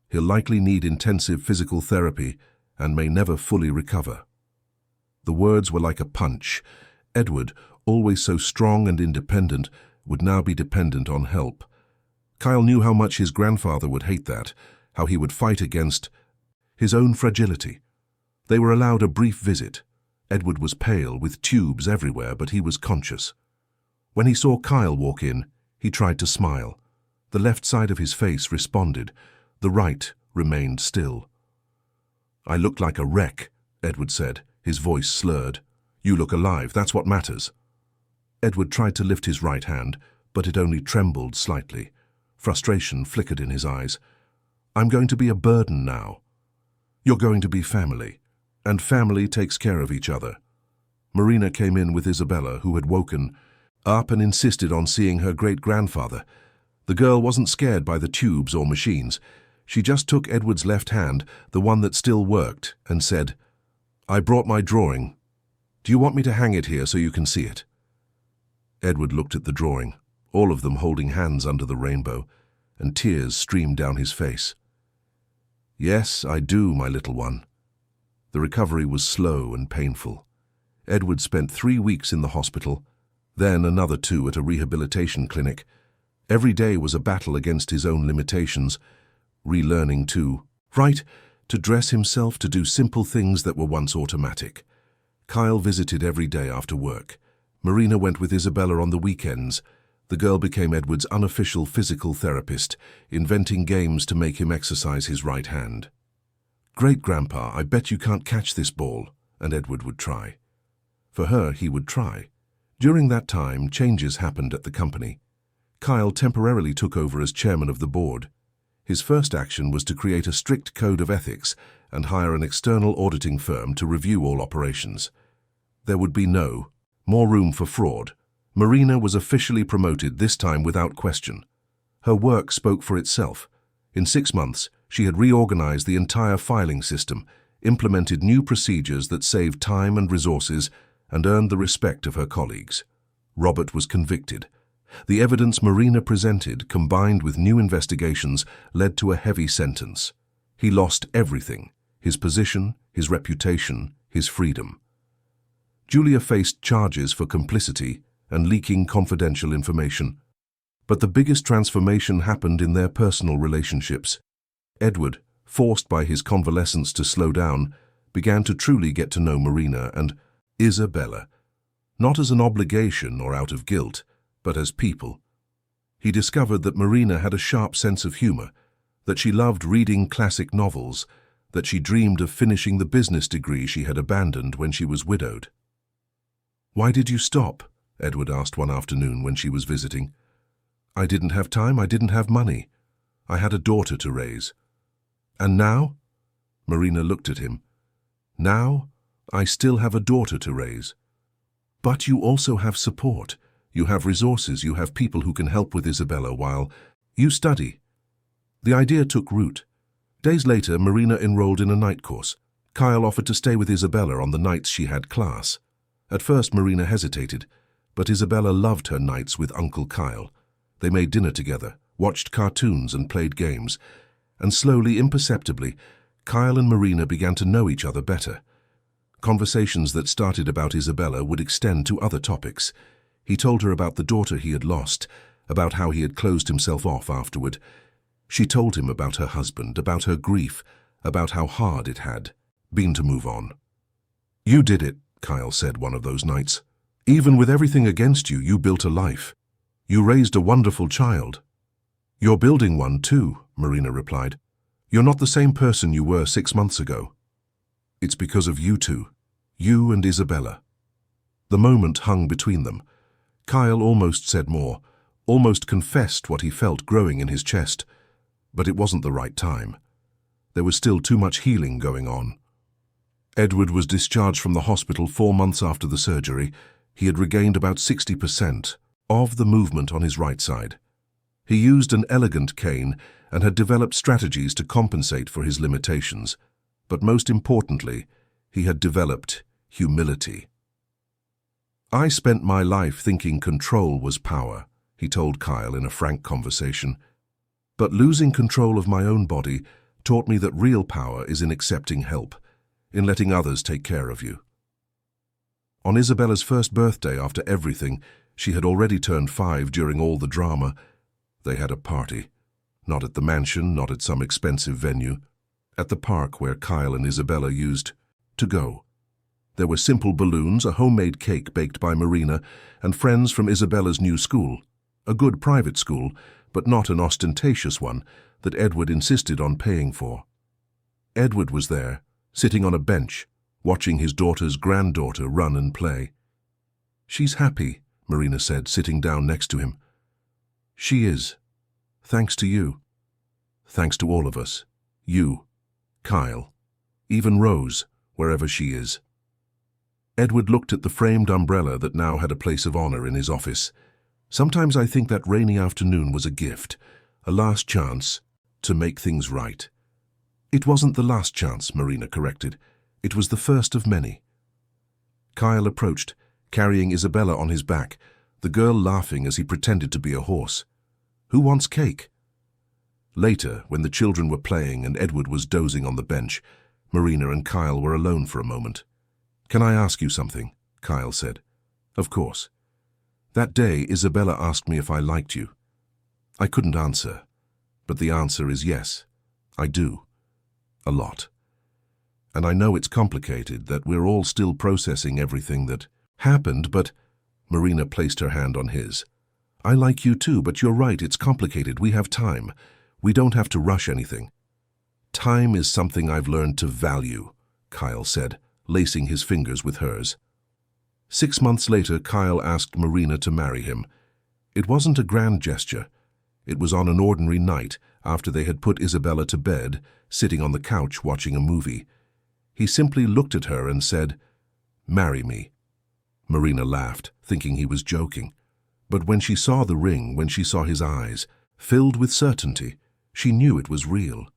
He'll likely need intensive physical therapy and may never fully recover." The words were like a punch. Edward, always so strong and independent, would now be dependent on help. Kyle knew how much his grandfather would hate that, how he would fight against his own fragility. They were allowed a brief visit. Edward was pale, with tubes everywhere, but he was conscious. When he saw Kyle walk in, he tried to smile. The left side of his face responded. The right remained still. "I look like a wreck," Edward said, his voice slurred. "You look alive, that's what matters." Edward tried to lift his right hand, but it only trembled slightly. Frustration flickered in his eyes. "I'm going to be a burden now." "You're going to be family, and family takes care of each other." Marina came in with Isabella, who had woken up and insisted on seeing her great-grandfather. The girl wasn't scared by the tubes or machines. She just took Edward's left hand, the one that still worked, and said, "I brought my drawing. Do you want me to hang it here so you can see it?" Edward looked at the drawing, all of them holding hands under the rainbow, and tears streamed down his face. "Yes, I do, my little one." The recovery was slow and painful. Edward spent 3 weeks in the hospital, then another 2 at a rehabilitation clinic. Every day was a battle against his own limitations, relearning to write, to dress himself, to do simple things that were once automatic. Kyle visited every day after work. Marina went with Isabella on the weekends. The girl became Edward's unofficial physical therapist, inventing games to make him exercise his right hand. "Great, Grandpa, I bet you can't catch this ball," and Edward would try. For her, he would try. During that time, changes happened at the company. Kyle temporarily took over as chairman of the board. His first action was to create a strict code of ethics and hire an external auditing firm to review all operations. There would be more room for fraud. Marina was officially promoted, this time without question. Her work spoke for itself. In 6 months, she had reorganized the entire filing system, implemented new procedures that saved time and resources, and earned the respect of her colleagues. Robert was convicted. The evidence Marina presented, combined with new investigations, led to a heavy sentence. He lost everything: his position, his reputation, his freedom. Julia faced charges for complicity and leaking confidential information. But the biggest transformation happened in their personal relationships. Edward, forced by his convalescence to slow down, began to truly get to know Marina and Isabella, not as an obligation or out of guilt, but as people. He discovered that Marina had a sharp sense of humor, that she loved reading classic novels, that she dreamed of finishing the business degree she had abandoned when she was widowed. "Why did you stop?" Edward asked one afternoon when she was visiting. "I didn't have time, I didn't have money. I had a daughter to raise." "And now?" Marina looked at him. "Now, I still have a daughter to raise. But you also have support. You have resources, you have people who can help with Isabella while you study." The idea took root. Days later, Marina enrolled in a night course. Kyle offered to stay with Isabella on the nights she had class. At first, Marina hesitated, but Isabella loved her nights with Uncle Kyle. They made dinner together, watched cartoons and played games, and slowly, imperceptibly, Kyle and Marina began to know each other better. Conversations that started about Isabella would extend to other topics. He told her about the daughter he had lost, about how he had closed himself off afterward. She told him about her husband, about her grief, about how hard it had been to move on. "You did it," Kyle said one of those nights. "Even with everything against you, you built a life. You raised a wonderful child." "You're building one too," Marina replied. "You're not the same person you were 6 months ago. It's because of you two, you and Isabella." The moment hung between them. Kyle almost said more, almost confessed what he felt growing in his chest. But it wasn't the right time. There was still too much healing going on. Edward was discharged from the hospital 4 months after the surgery. He had regained about 60% of the movement on his right side. He used an elegant cane and had developed strategies to compensate for his limitations. But most importantly, he had developed humility. "I spent my life thinking control was power," he told Kyle in a frank conversation. "But losing control of my own body taught me that real power is in accepting help, in letting others take care of you." On Isabella's first birthday after everything, she had already turned 5 during all the drama. They had a party. Not at the mansion, not at some expensive venue. At the park where Kyle and Isabella used to go. There were simple balloons, a homemade cake baked by Marina, and friends from Isabella's new school. A good private school, but not an ostentatious one that Edward insisted on paying for. Edward was there, sitting on a bench, watching his daughter's granddaughter run and play. "She's happy," Marina said, sitting down next to him. "She is. Thanks to you. Thanks to all of us. You, Kyle, even Rose, wherever she is." Edward looked at the framed umbrella that now had a place of honor in his office. "Sometimes I think that rainy afternoon was a gift, a last chance to make things right." "It wasn't the last chance," Marina corrected. "It was the first of many." Kyle approached, carrying Isabella on his back, the girl laughing as he pretended to be a horse. "Who wants cake?" Later, when the children were playing and Edward was dozing on the bench, Marina and Kyle were alone for a moment. "Can I ask you something?" Kyle said. "Of course. That day, Isabella asked me if I liked you." I couldn't answer, but the answer is yes, I do. A lot. And I know it's complicated, that we're all still processing everything that happened, but Marina placed her hand on his. I like you too, but you're right, it's complicated. We have time. We don't have to rush anything. Time is something I've learned to value, Kyle said, lacing his fingers with hers. 6 months later, Kyle asked Marina to marry him. It wasn't a grand gesture. It was on an ordinary night, after they had put Isabella to bed, sitting on the couch watching a movie. He simply looked at her and said, "Marry me." Marina laughed, thinking he was joking. But when she saw the ring, when she saw his eyes, filled with certainty, she knew it was real.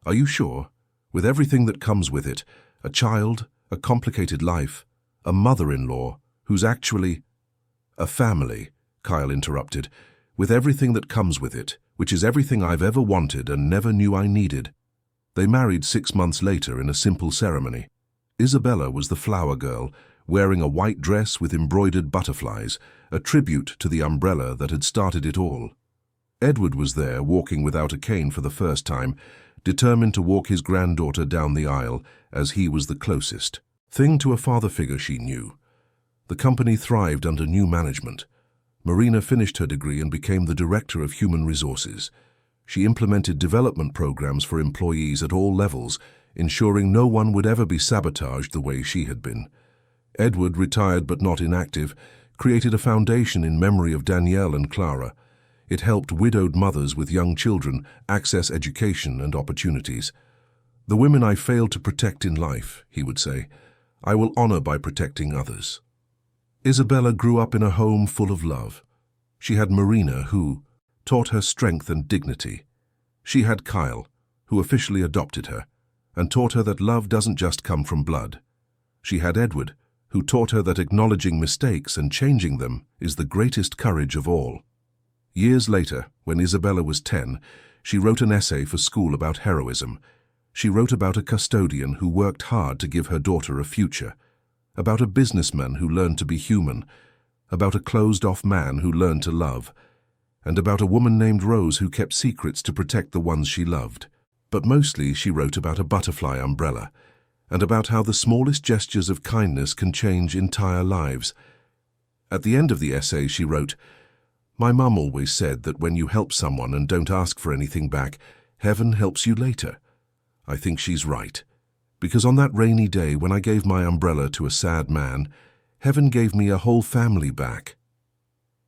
Are you sure? With everything that comes with it, a child, a complicated life, a mother-in-law, who's actually a family, Kyle interrupted, with everything that comes with it, which is everything I've ever wanted and never knew I needed. They married 6 months later in a simple ceremony. Isabella was the flower girl, wearing a white dress with embroidered butterflies, a tribute to the umbrella that had started it all. Edward was there, walking without a cane for the first time, determined to walk his granddaughter down the aisle, as he was the closest thing to a father figure she knew. The company thrived under new management. Marina finished her degree and became the Director of Human Resources. She implemented development programs for employees at all levels, ensuring no one would ever be sabotaged the way she had been. Edward, retired but not inactive, created a foundation in memory of Danielle and Clara. It helped widowed mothers with young children access education and opportunities. "The women I failed to protect in life," he would say, "I will honor by protecting others." Isabella grew up in a home full of love. She had Marina, who taught her strength and dignity. She had Kyle, who officially adopted her, and taught her that love doesn't just come from blood. She had Edward, who taught her that acknowledging mistakes and changing them is the greatest courage of all. Years later, when Isabella was 10, she wrote an essay for school about heroism. She wrote about a custodian who worked hard to give her daughter a future, about a businessman who learned to be human, about a closed-off man who learned to love, and about a woman named Rose who kept secrets to protect the ones she loved. But mostly she wrote about a butterfly umbrella, and about how the smallest gestures of kindness can change entire lives. At the end of the essay she wrote, "My mum always said that when you help someone and don't ask for anything back, heaven helps you later. I think she's right, because on that rainy day when I gave my umbrella to a sad man, heaven gave me a whole family back."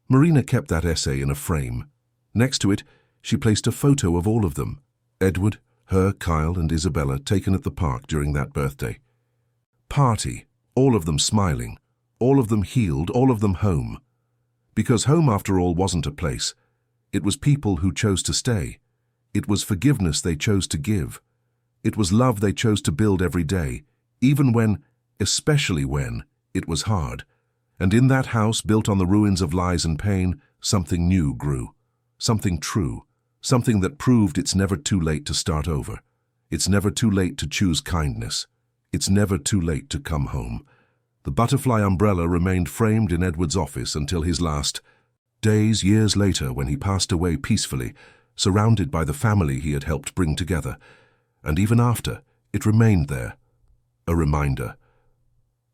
Marina kept that essay in a frame. Next to it, she placed a photo of all of them, Edward, her, Kyle, and Isabella, taken at the park during that birthday. Party, all of them smiling, all of them healed, all of them home. Because home, after all, wasn't a place. It was people who chose to stay. It was forgiveness they chose to give. It was love they chose to build every day, even when, especially when, it was hard. And in that house, built on the ruins of lies and pain, something new grew. Something true. Something that proved it's never too late to start over. It's never too late to choose kindness. It's never too late to come home. The butterfly umbrella remained framed in Edward's office until his last days, years later, when he passed away peacefully, surrounded by the family he had helped bring together. And even after, it remained there, a reminder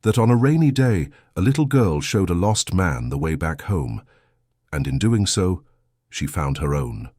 that on a rainy day, a little girl showed a lost man the way back home, and in doing so, she found her own.